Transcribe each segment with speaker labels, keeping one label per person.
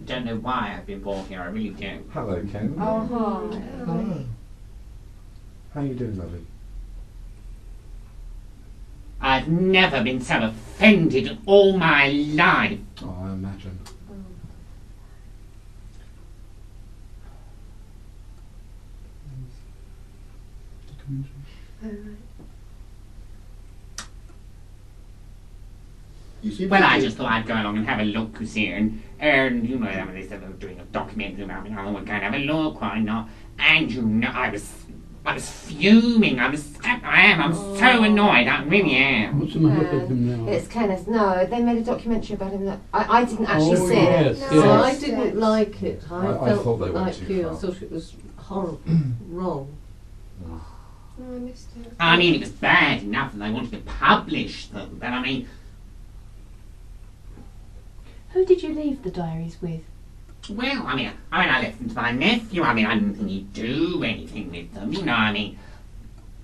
Speaker 1: don't know why I've been born here, I really do.
Speaker 2: Hello, Ken.
Speaker 3: Oh, hi.
Speaker 2: Hello. How you doing, lovely?
Speaker 1: I've never been so offended in all my life.
Speaker 2: Oh, I imagine.
Speaker 1: Well, I just thought I'd go along and have a look, you see, and you know, I mean, they said they were doing a documentary about me, I thought I'd go and have a look, why not? And you know, I was fuming, I'm so annoyed, I really am.
Speaker 4: What's the matter with him now?
Speaker 3: It's Kenneth. No, they made a documentary about him that I didn't actually see
Speaker 4: yes,
Speaker 3: it.
Speaker 4: yes.
Speaker 5: So I didn't like it. I
Speaker 2: thought
Speaker 5: felt
Speaker 2: they went
Speaker 5: like
Speaker 2: too
Speaker 5: you. I
Speaker 2: far.
Speaker 5: thought it was horrible, wrong.
Speaker 3: No, I missed it.
Speaker 1: I mean, it was bad enough and they wanted to publish them, but I mean...
Speaker 6: Who did you leave the diaries with?
Speaker 1: Well, I mean, I left them to my nephew. I mean, I didn't think he'd do anything with them, you know, I mean,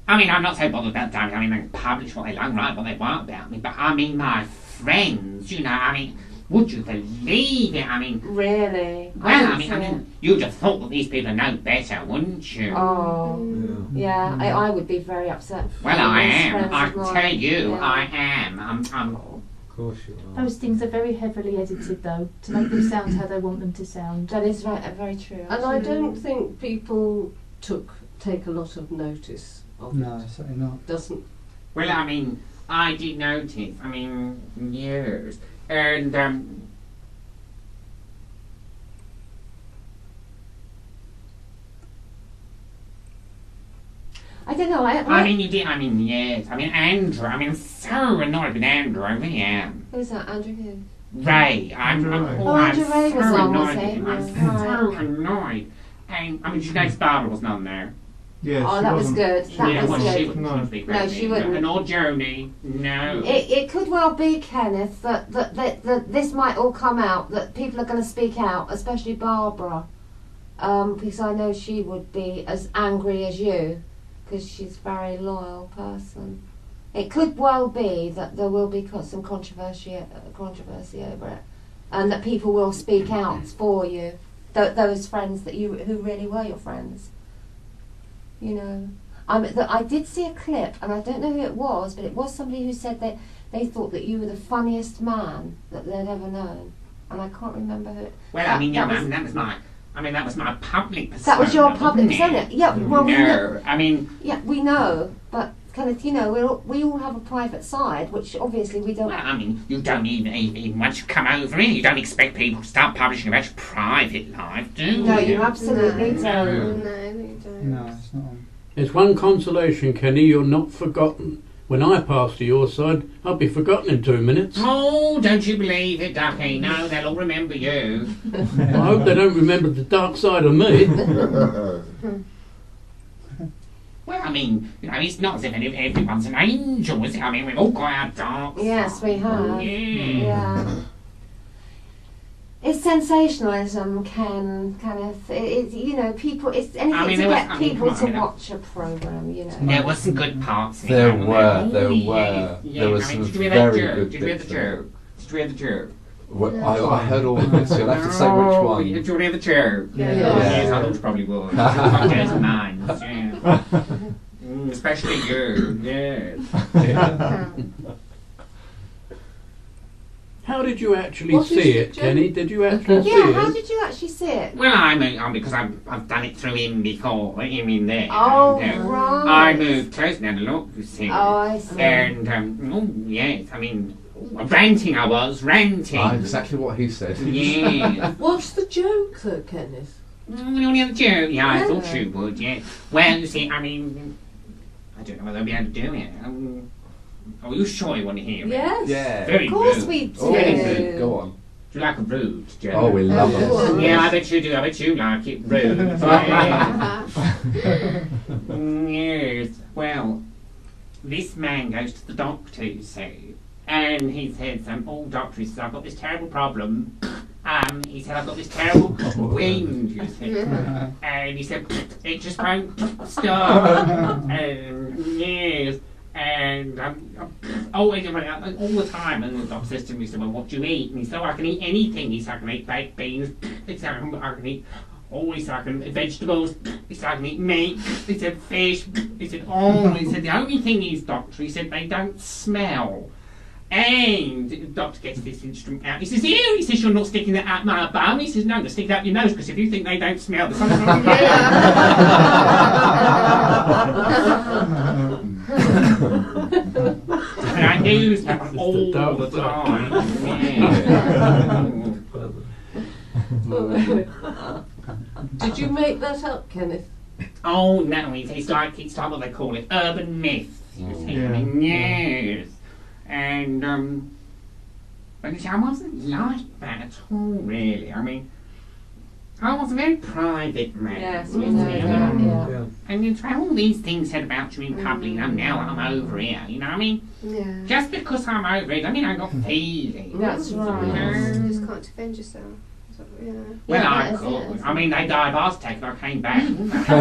Speaker 1: I'm not so bothered about diaries. I mean, they can publish what they like, write what they want about me, but I mean, my friends, you know, I mean, would you believe it? I mean...
Speaker 3: Really?
Speaker 1: Well, I mean, you'd have thought that these people know better, wouldn't you?
Speaker 3: Oh, yeah, I would be very upset.
Speaker 1: Well, I am.
Speaker 3: Friends
Speaker 1: I
Speaker 3: of
Speaker 1: can
Speaker 3: mine.
Speaker 1: tell you,
Speaker 3: Yeah.
Speaker 1: I am.
Speaker 2: Of course you are.
Speaker 6: Those things are very heavily edited, though, to make them sound how they want them to sound.
Speaker 3: That is right, very true.
Speaker 5: And I don't think people take a lot of notice of
Speaker 7: No,
Speaker 5: it.
Speaker 7: certainly not.
Speaker 5: Doesn't.
Speaker 1: Well, I mean, I did notice. I mean, years. And,
Speaker 3: I don't know.
Speaker 1: I mean, you did. I mean, yes. I mean, Andrew. I mean, I'm so annoyed with Andrew. I really am.
Speaker 3: Who's that? Andrew who?
Speaker 1: Ray.
Speaker 7: Andrew Ray.
Speaker 3: Oh, Andrew Ray
Speaker 1: so
Speaker 3: was on, was
Speaker 1: annoyed with
Speaker 3: he?
Speaker 1: him. I'm
Speaker 3: Yeah.
Speaker 1: so annoyed. And, I mean, did you notice Barbara wasn't on there?
Speaker 7: Yes,
Speaker 3: Oh,
Speaker 7: she
Speaker 3: that was
Speaker 7: wasn't.
Speaker 3: good. That
Speaker 1: Yeah,
Speaker 3: was
Speaker 1: well,
Speaker 3: good.
Speaker 1: she wouldn't speak
Speaker 3: No,
Speaker 1: about
Speaker 3: she
Speaker 1: me.
Speaker 3: wouldn't.
Speaker 1: And or Joni. No.
Speaker 3: It could well be, Kenneth, that this might all come out, that people are going to speak out, especially Barbara, because I know she would be as angry as you, because she's a very loyal person. It could well be that there will be some controversy over it, and that people will speak out for you, those friends who really were your friends. You know. I did see a clip, and I don't know who it was, but it was somebody who said that they thought that you were the funniest man that they'd ever known, and I can't remember who.
Speaker 1: Well, I mean, yeah, that was my. I mean, that was my public persona.
Speaker 3: That was your public
Speaker 1: wasn't it?
Speaker 3: persona. Yeah, well, we know.
Speaker 1: No, I mean,
Speaker 3: Yeah, we know, but Kenneth, you know, we all have a private side, which obviously we don't.
Speaker 1: well, I mean, you don't even once you come over here, you don't expect people to start publishing about your private life, do you?
Speaker 3: No, you absolutely
Speaker 1: No.
Speaker 3: don't.
Speaker 8: No, you don't.
Speaker 7: No, it's not on.
Speaker 4: There's one consolation, Kenny, you're not forgotten. When I pass to your side, I'll be forgotten in 2 minutes.
Speaker 1: Oh, don't you believe it, Ducky? No, they'll all remember you.
Speaker 4: I hope they don't remember the dark side of me.
Speaker 1: Well, I mean, you know, it's not as if everyone's an angel, is it? I mean, we've all got our dark
Speaker 3: Yes, we have.
Speaker 1: Yeah.
Speaker 3: Yeah. It's sensationalism, Kenneth. It's you know, people. It's anything
Speaker 1: I mean,
Speaker 3: to
Speaker 1: there was-
Speaker 3: get
Speaker 1: I mean,
Speaker 3: people
Speaker 1: come on,
Speaker 3: to
Speaker 1: I mean,
Speaker 3: watch a program. You know.
Speaker 1: There were some good parts in it.
Speaker 2: There
Speaker 1: weren't
Speaker 2: were,
Speaker 1: Oh,
Speaker 2: there
Speaker 1: yeah,
Speaker 2: were.
Speaker 1: yeah.
Speaker 2: There was
Speaker 1: I mean,
Speaker 2: some
Speaker 1: did you hear that
Speaker 2: very
Speaker 1: joke?
Speaker 2: good
Speaker 1: Did you hear the
Speaker 2: bits in it.
Speaker 1: joke? Did you hear the joke?
Speaker 2: I heard all of this. You'll have to say which one.
Speaker 1: Did you hear the joke?
Speaker 5: Yeah.
Speaker 1: Yes, I thought you probably would. There's mine. Yeah. Especially you. Yes.
Speaker 4: How did you actually
Speaker 5: What is
Speaker 4: see
Speaker 5: the
Speaker 4: it,
Speaker 5: joke?
Speaker 4: Kenny? Did you actually see
Speaker 3: Yeah. How
Speaker 4: it?
Speaker 3: did you actually see it?
Speaker 1: Well, I mean, because I've done it through him before, him in there.
Speaker 3: Oh,
Speaker 1: and,
Speaker 3: right.
Speaker 1: I moved close now to look, you see.
Speaker 3: Oh, I see.
Speaker 1: And, oh, yes, I mean, ranting I was, ranting.
Speaker 2: Exactly what he said.
Speaker 1: Yeah.
Speaker 5: What's the joke, though, Kenneth?
Speaker 1: Only other joke? Yeah, I
Speaker 3: Yeah.
Speaker 1: thought you would, yeah. Well, you see, I mean, I don't know whether I'll be able to do it. Are you sure you want to hear it?
Speaker 5: Yes.
Speaker 2: Yeah.
Speaker 1: Very
Speaker 3: Of course
Speaker 1: rude.
Speaker 3: we do.
Speaker 2: Oh, go on.
Speaker 1: Do you like a rude joke?
Speaker 2: Oh, we love
Speaker 5: Oh,
Speaker 2: it.
Speaker 1: Yeah, I bet you do. I bet you like it rude. Yeah. Yes. Well, this man goes to the doctor, you see, and he says, "Oh, doctor," he says, "I've got this terrible problem." He said, "I've got this terrible wind," you see, and he said, "It just won't stop." And yes. And all the time, and the doctor says to me, he said, "Well, what do you eat?" And he said, "Oh, I can eat anything." He said, "I can eat baked beans, He said, I can eat. Oh, he said, I can eat vegetables. He said, I can eat meat. He said, fish. He said, oh, he said, the only thing is, doctor, he said, they don't smell. And the doctor gets this instrument out. He says, ew! He says, you're not sticking that out my bum. He says, no, I'm stick it up your nose, because if you think they don't smell, there's something wrong with you. And I use that one all the time. Yeah.
Speaker 5: Did you make that up, Kenneth?
Speaker 1: Oh no, it's like what they call it, urban myths. You see, I mean, yes. And but you see, I wasn't like that at all, really. I mean, I was a very private man.
Speaker 3: Yes,
Speaker 1: you
Speaker 3: we know
Speaker 1: see,
Speaker 3: that, yeah.
Speaker 1: And it's all these things said about you in public, and now I'm over here. You know, I mean, just because I'm over it, I mean, I got feelings.
Speaker 3: That's right.
Speaker 7: You just can't defend yourself. Yeah.
Speaker 1: Well,
Speaker 3: Yeah,
Speaker 1: I
Speaker 3: that is
Speaker 1: could.
Speaker 3: it.
Speaker 1: I mean, they died of heart attack and I came back.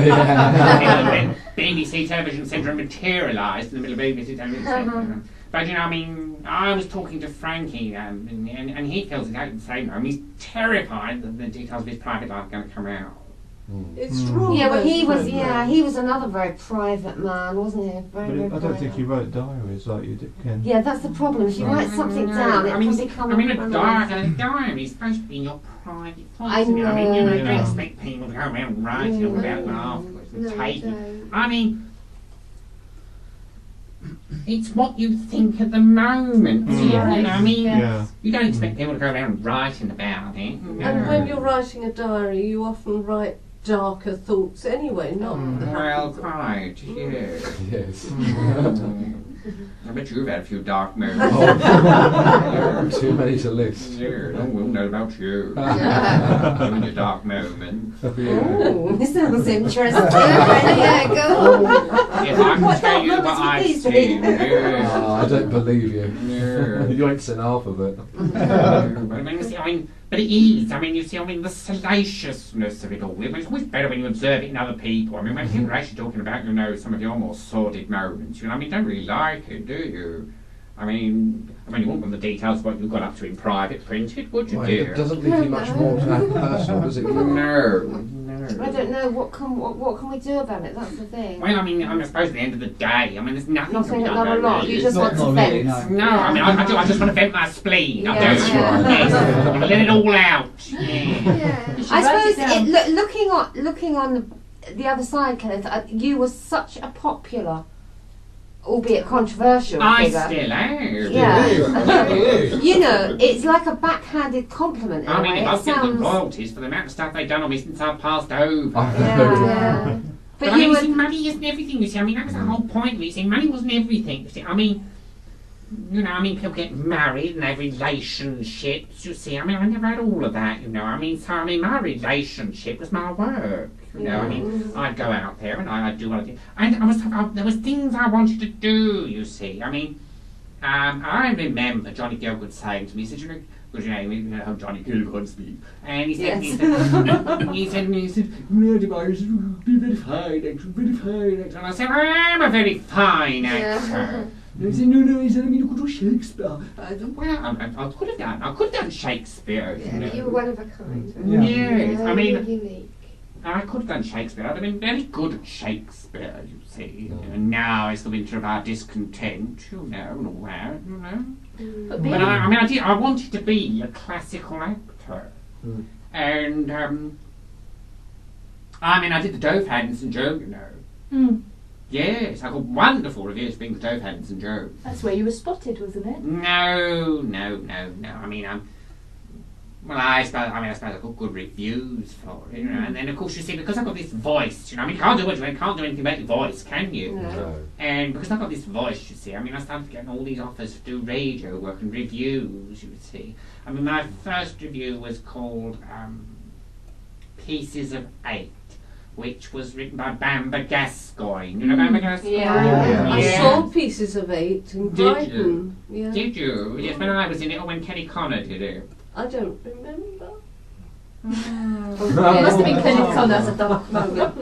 Speaker 2: Yeah.
Speaker 1: BBC Television Centre materialised in the middle of BBC Television Centre. But, you know, I mean, I was talking to Frankie, and he feels exactly the same. I mean, he's terrified that the details of his private life are going to come out.
Speaker 5: It's wrong.
Speaker 3: Yeah, but he was,
Speaker 5: isn't it?
Speaker 3: yeah, he was another very private man, wasn't he? Very,
Speaker 8: But
Speaker 3: very
Speaker 8: I don't
Speaker 3: private.
Speaker 8: think he wrote diaries like you did, Ken.
Speaker 3: Yeah, that's the problem. If you write something
Speaker 1: No,
Speaker 3: down, it
Speaker 1: I mean,
Speaker 3: can become
Speaker 1: I mean, a
Speaker 3: unrealised.
Speaker 1: diary is supposed to be your private thoughts.
Speaker 3: I
Speaker 1: I mean, you know, you
Speaker 3: know.
Speaker 1: don't expect people to go around writing all about them afterwards and
Speaker 7: No,
Speaker 1: take
Speaker 7: you
Speaker 1: it.
Speaker 7: don't.
Speaker 1: I mean, it's what you think at the moment.
Speaker 8: Mm.
Speaker 1: You know, I mean,
Speaker 8: Yeah.
Speaker 1: you don't expect people to go around writing about it.
Speaker 5: And when you're writing a diary, you often write darker thoughts anyway, not the happy
Speaker 1: Well,
Speaker 5: thoughts.
Speaker 1: quite, yes.
Speaker 2: Yes.
Speaker 1: I bet you've had a few dark moments.
Speaker 2: Oh, too many to list.
Speaker 1: Yeah, no one will know about you. You and your dark moments.
Speaker 3: Oh, this sounds interesting. Yeah, go on.
Speaker 1: If I can
Speaker 3: What
Speaker 1: tell
Speaker 3: dark
Speaker 1: you what
Speaker 3: moments would
Speaker 1: I've
Speaker 3: these be?
Speaker 1: seen, yeah.
Speaker 2: Oh, I don't believe you.
Speaker 1: Yeah.
Speaker 2: You ain't seen half of it.
Speaker 1: But I mean, you see, I mean, but it is. I mean, you see, I mean, the salaciousness of it all. I mean, it's always better when you observe it in other people. I mean, when people are actually talking about, you know, some of your more sordid moments, you know, I mean, you don't really like it, do you? I mean, you wouldn't want the details of what you got up to in private printed, would you,
Speaker 2: Well,
Speaker 1: dear?
Speaker 2: it doesn't leave you much more to add personal, does it?
Speaker 1: No, no.
Speaker 3: I don't know. What can we do about it? That's the thing.
Speaker 1: Well, I mean, I suppose at the end of the day, I mean, there's nothing
Speaker 3: Nothing,
Speaker 1: to be done
Speaker 3: not a
Speaker 1: about
Speaker 3: lot.
Speaker 1: it.
Speaker 3: You just want to
Speaker 9: Not really,
Speaker 3: vent.
Speaker 9: no.
Speaker 1: No, I mean, I do. I just want to vent my spleen. I
Speaker 3: Yeah,
Speaker 1: do.
Speaker 3: yeah.
Speaker 1: Yes. I want to let it all out. Yeah.
Speaker 7: Yeah.
Speaker 3: I
Speaker 6: write it
Speaker 3: suppose
Speaker 6: down.
Speaker 3: looking on the other side, Kenneth, you were such a popular, albeit controversial
Speaker 1: I
Speaker 3: figure.
Speaker 1: still am.
Speaker 3: Yeah. You know, it's like a backhanded compliment in
Speaker 1: I
Speaker 3: a
Speaker 1: mean,
Speaker 3: way.
Speaker 1: if I
Speaker 3: It
Speaker 1: was getting
Speaker 3: sounds.
Speaker 1: royalties for the amount of stuff they've done on me since I've passed over.
Speaker 3: Yeah.
Speaker 1: But I
Speaker 3: But
Speaker 1: mean,
Speaker 3: you
Speaker 1: you see,
Speaker 3: were.
Speaker 1: money isn't everything, you see. I mean, that was the whole point of it. You see, money wasn't everything, you see. I mean, you know, I mean, people get married and they have relationships, you see. I mean, I never had all of that, you know. I mean, so, I mean, my relationship was my work, you know. I mean, I'd go out there and I'd do what I did. And there was things I wanted to do, you see. I mean, I remember Johnny Gilgood saying to me, he said, you know, what's your name? You know, Johnny Gilgood speak. And he said,
Speaker 3: Yes.
Speaker 1: he said, no, device, be very fine actor, very fine actor. And I said, I am a very fine actor. And he said, no, he said, I mean, you could do Shakespeare. I thought, well, I could have done Shakespeare.
Speaker 7: Yeah,
Speaker 1: You know.
Speaker 7: you were one of a kind.
Speaker 8: Yeah.
Speaker 1: Yes, I mean,
Speaker 7: unique.
Speaker 1: I could have done Shakespeare. I'd have been very good at Shakespeare, you see. And now it's the winter of our discontent, you know, and all that, you know.
Speaker 6: But
Speaker 1: But I mean, I wanted to be a classical actor. And, I mean, I did the Dove Hand St. Joe, you know.
Speaker 6: Mm.
Speaker 1: Yes, I got wonderful reviews being the Dove Hand St. Joe.
Speaker 6: That's where you were spotted, wasn't it?
Speaker 1: No. I mean, well, I suppose I got good reviews for it, you know. And then, of course, you see, because I've got this voice, you know, I mean, you can't do anything about your voice, can you?
Speaker 2: No.
Speaker 1: And because I've got this voice, you see, I mean, I started getting all these offers to do radio work and reviews, you see. I mean, my first review was called Pieces of 8, which was written by Bamber Gascoigne. You know Bamber Gascoigne?
Speaker 3: Yeah.
Speaker 5: I
Speaker 1: Yes.
Speaker 5: saw Pieces of 8 in
Speaker 1: Did
Speaker 5: Brighton. Yeah.
Speaker 1: you? Oh,
Speaker 5: Oh.
Speaker 1: Did you? Yes, when I was in it, or when Kenny Connor did it.
Speaker 5: I don't remember.
Speaker 1: I don't know. I mean, I did. I wanted to be a classical actor, and
Speaker 6: It must have been Kenneth Connor as a dark moment.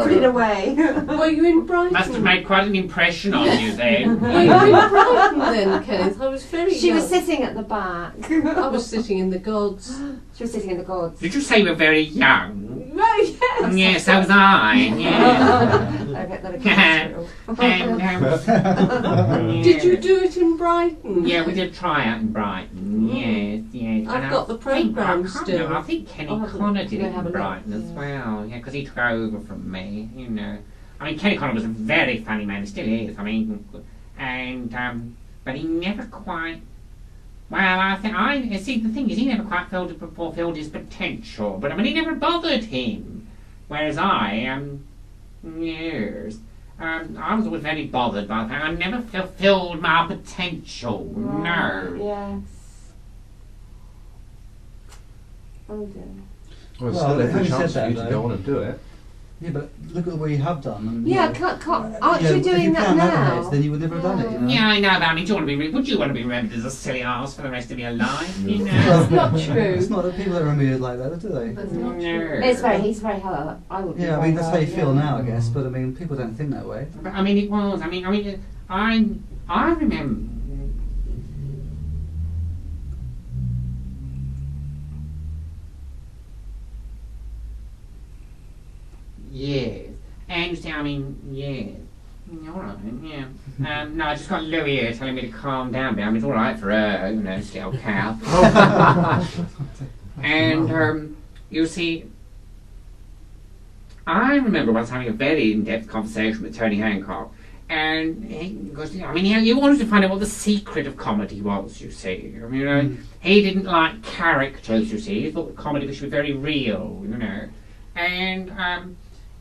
Speaker 7: Put it away.
Speaker 5: Were you in Brighton?
Speaker 1: Must have made quite an impression on you then.
Speaker 5: Were you in Brighton then, Kenneth? I was very
Speaker 3: She
Speaker 5: young.
Speaker 3: was sitting at the back.
Speaker 5: I was sitting in the gods.
Speaker 3: She was sitting in the gods.
Speaker 1: Did you say you were very young?
Speaker 3: Right, yes.
Speaker 1: Yes, so was I. Yeah.
Speaker 3: I get that again.
Speaker 1: And,
Speaker 5: Did you do it in Brighton?
Speaker 1: Yeah, we did try out in Brighton. Yes, yes.
Speaker 5: I've
Speaker 1: And
Speaker 5: got the programme still.
Speaker 1: I think Kenny
Speaker 3: I'll have a
Speaker 1: Connor
Speaker 3: look.
Speaker 1: did
Speaker 3: Go
Speaker 1: it
Speaker 3: have a
Speaker 1: in
Speaker 3: look,
Speaker 1: Brighton as
Speaker 3: yeah.
Speaker 1: well. Yeah, because he took over from me. You know, I mean, Kenny Connor was a very funny man. He still is. I mean, and but he never quite. Well, I see. The thing is, he never quite fulfilled his potential. But I mean, he never bothered him. Whereas I, yes, I was always very bothered by that. I never fulfilled my potential. No.
Speaker 3: Yes. Oh dear.
Speaker 2: Well,
Speaker 8: Well,
Speaker 2: still every
Speaker 8: having
Speaker 2: chance
Speaker 8: said
Speaker 2: for you
Speaker 8: that,
Speaker 2: to
Speaker 8: though-
Speaker 2: go on and do it.
Speaker 8: Yeah, but look at the way you have done. And,
Speaker 3: Yeah,
Speaker 8: you know,
Speaker 3: aren't you doing
Speaker 8: if you
Speaker 3: that
Speaker 8: planned
Speaker 3: now?
Speaker 8: ahead, then you would never have done it. You know?
Speaker 1: Yeah, I know, but I mean, would you want to be remembered as a silly ass for the rest of your life? You know?
Speaker 6: That's not true.
Speaker 8: It's not that people don't remember you like that, do they?
Speaker 6: That's not
Speaker 1: No.
Speaker 6: true.
Speaker 3: He's very hello. I would.
Speaker 8: Yeah, I mean that's how you feel now, I guess. But I mean, people don't think that way.
Speaker 1: But I mean, it was. I remember. Yes, and see, I mean, yes. All right, yeah. No, I just got Lou here telling me to calm down a bit. I mean, it's all right for her, you know, still cow. And you see, I remember once having a very in-depth conversation with Tony Hancock, and he wanted to find out what the secret of comedy was. You see, I mean, you know, he didn't like characters. You see, he thought comedy should be very real. You know, and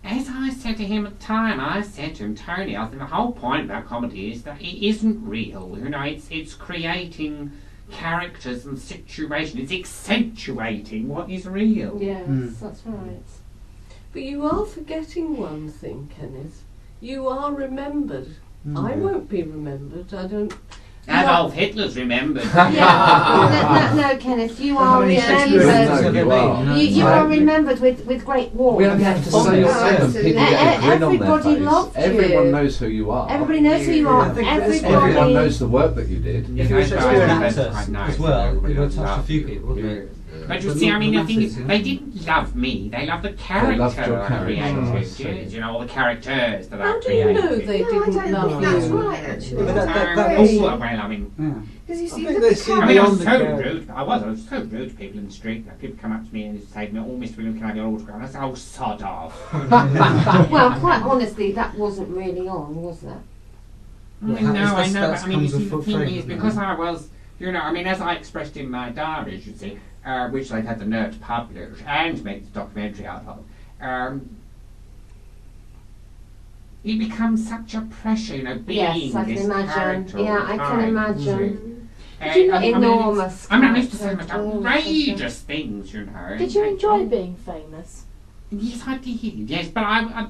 Speaker 1: as I said to him at the time, I said to him, Tony, I think the whole point about comedy is that it isn't real. You know, it's creating characters and situations. It's accentuating what is real.
Speaker 3: Yes, that's right.
Speaker 5: But you are forgetting one thing, Kenneth. You are remembered. I won't be remembered. I don't.
Speaker 1: Adolf Hitler's remembered.
Speaker 3: No, Kenneth, you are remembered. You are remembered with great warmth.
Speaker 2: We only have to say your name and people get a grin on their
Speaker 3: Everybody
Speaker 2: face.
Speaker 3: loved you.
Speaker 2: Everyone knows who you are.
Speaker 3: Everybody knows who you are.
Speaker 8: I think
Speaker 2: Everyone
Speaker 3: Everybody.
Speaker 2: knows the work that you did.
Speaker 8: If you were Shakespearean actor as well, you would have touched a few people, wouldn't you?
Speaker 1: But you see, I mean, the thing is, they didn't love me. They loved the character
Speaker 2: loved your
Speaker 1: I
Speaker 2: character.
Speaker 1: created. Yes, you know, all the characters that I
Speaker 5: How do you
Speaker 1: created.
Speaker 5: know they
Speaker 7: No, I
Speaker 5: didn't
Speaker 7: don't
Speaker 5: love
Speaker 7: think that's
Speaker 5: you?
Speaker 7: right, actually.
Speaker 8: But that
Speaker 7: Very-
Speaker 1: Well, I mean,
Speaker 8: Yeah.
Speaker 7: Because you see,
Speaker 9: think
Speaker 7: look
Speaker 9: they
Speaker 7: at
Speaker 9: see
Speaker 1: I
Speaker 7: how
Speaker 1: mean, I
Speaker 9: beyond
Speaker 1: was
Speaker 9: the
Speaker 1: so
Speaker 9: character.
Speaker 1: rude. I was so rude to people in the street. Like, people come up to me and say to me, "Oh, Mr. Williams, can I have your autograph?" I said, "Oh, sod off."
Speaker 3: Well, quite honestly, that wasn't really on, was it?
Speaker 1: I mean,
Speaker 8: Yeah,
Speaker 1: no, I
Speaker 8: that's-
Speaker 1: know,
Speaker 8: that
Speaker 1: but I mean, you
Speaker 8: comes
Speaker 1: see,
Speaker 8: with
Speaker 1: the
Speaker 8: full
Speaker 1: thing
Speaker 8: frame,
Speaker 1: is, because I was, you know, I mean, as I expressed in my diaries, you see, which they've had the nerve to publish and make the documentary out of, it becomes such a pressure, you know, being
Speaker 3: Yes, I can
Speaker 1: this
Speaker 3: imagine.
Speaker 1: character
Speaker 3: Yeah,
Speaker 1: all the
Speaker 3: I can
Speaker 1: time,
Speaker 3: imagine.
Speaker 1: And,
Speaker 6: you know-
Speaker 3: Enormous
Speaker 1: I mean, I used to say the most
Speaker 3: character.
Speaker 1: outrageous things, you know.
Speaker 6: Did you
Speaker 1: and-
Speaker 6: enjoy being famous?
Speaker 1: Yes, I did. Yes, but I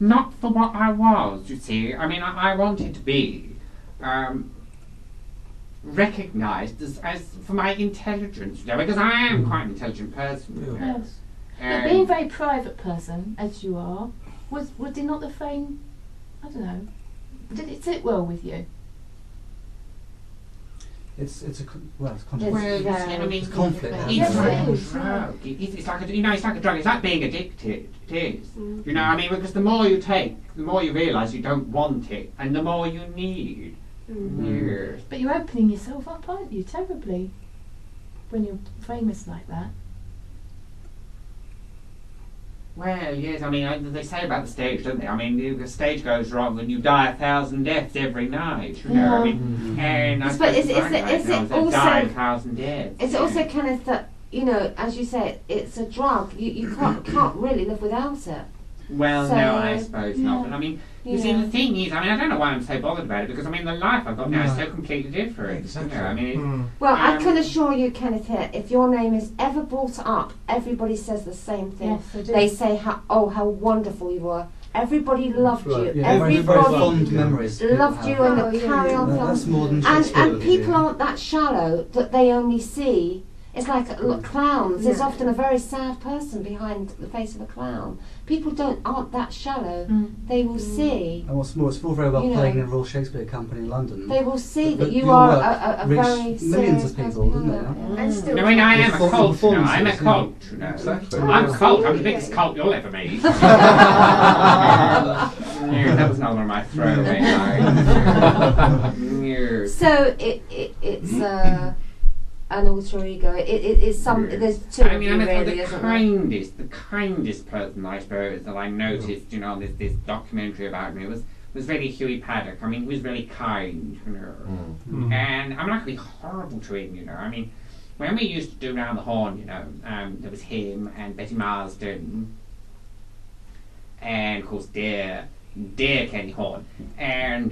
Speaker 1: not for what I was. You see, I mean, I wanted to be recognised as for my intelligence, you know, because I am quite an intelligent person. You know.
Speaker 6: Yes. But
Speaker 1: And-
Speaker 6: being a very private person, as you are, did not the fame, I don't know, did it sit well with you?
Speaker 8: It's it's
Speaker 1: Well,
Speaker 8: controversial.
Speaker 1: you see, I mean,
Speaker 8: It's conflict.
Speaker 1: It's
Speaker 6: Yes,
Speaker 1: like
Speaker 6: it
Speaker 1: a
Speaker 6: is,
Speaker 1: drug. It's like a, you know, it's like a drug. It's like being addicted. It is. You know, I mean, because the more you take, the more you realise you don't want it, and the more you need. Yes.
Speaker 6: But you're opening yourself up, aren't you, terribly, when you're famous like that?
Speaker 1: Well, yes, I mean, they say about the stage, don't they? I mean, if the stage goes wrong, then you die 1,000 deaths every night, you know? I mean, and I
Speaker 3: But
Speaker 1: suppose
Speaker 3: is
Speaker 1: in
Speaker 3: it-
Speaker 1: my life
Speaker 3: is
Speaker 1: now,
Speaker 3: it
Speaker 1: they die
Speaker 3: also-
Speaker 1: 1,000 deaths.
Speaker 3: It's also kind of that, you know, as you say, it's a drug. You can't really live without it.
Speaker 1: Well,
Speaker 3: so,
Speaker 1: no, I suppose not.
Speaker 6: yeah.
Speaker 1: But I mean, you see,
Speaker 3: Yeah.
Speaker 1: the thing is, I mean, I don't know why I'm so bothered about it, because I mean, the life I've got now is
Speaker 8: No.
Speaker 1: so completely different.
Speaker 8: Exactly.
Speaker 1: You know, I mean,
Speaker 3: Well, I
Speaker 1: Um,
Speaker 3: can assure you, Kenneth, here, if your name is ever brought up, everybody says the same thing.
Speaker 6: Yes, I do.
Speaker 3: They say, how wonderful you were. Everybody loved you.
Speaker 8: Yeah, very, very
Speaker 3: Everybody
Speaker 8: fond memories. people
Speaker 3: loved you,
Speaker 8: have.
Speaker 3: and the carry on
Speaker 8: No,
Speaker 3: film.
Speaker 8: that's more than
Speaker 3: And
Speaker 8: Shakespeare.
Speaker 3: people aren't that shallow that they only see It's like clowns. There's often a very sad person behind the face of a clown. People aren't that shallow. They will see.
Speaker 8: And what's more, it's all very well playing in a Royal Shakespeare Company in London.
Speaker 3: They will see that you
Speaker 8: your
Speaker 3: are
Speaker 8: work
Speaker 3: a very
Speaker 8: reached millions of
Speaker 3: serious
Speaker 8: people,
Speaker 3: person.
Speaker 8: didn't it?
Speaker 7: And still
Speaker 1: No, I mean, I am a
Speaker 8: Before-
Speaker 1: cult.
Speaker 8: before
Speaker 1: No, I'm a
Speaker 8: this,
Speaker 1: cult. You know.
Speaker 2: Exactly.
Speaker 1: I'm a cult. I'm the biggest cult you'll ever meet. Yeah, that was not one of my throwaway lines. Yeah.
Speaker 3: So it's an alter ego. It's some. There's two.
Speaker 1: I mean, I'm
Speaker 3: really,
Speaker 1: the
Speaker 3: isn't
Speaker 1: kindest person, I suppose, that I noticed, you know, on this documentary about me was really Huey Paddock. I mean, he was really kind, you know. And I'm not going to be horrible to him, you know. I mean, when we used to do Round the Horn, you know, there was him and Betty Marsden, and of course, dear Kenny Horn, and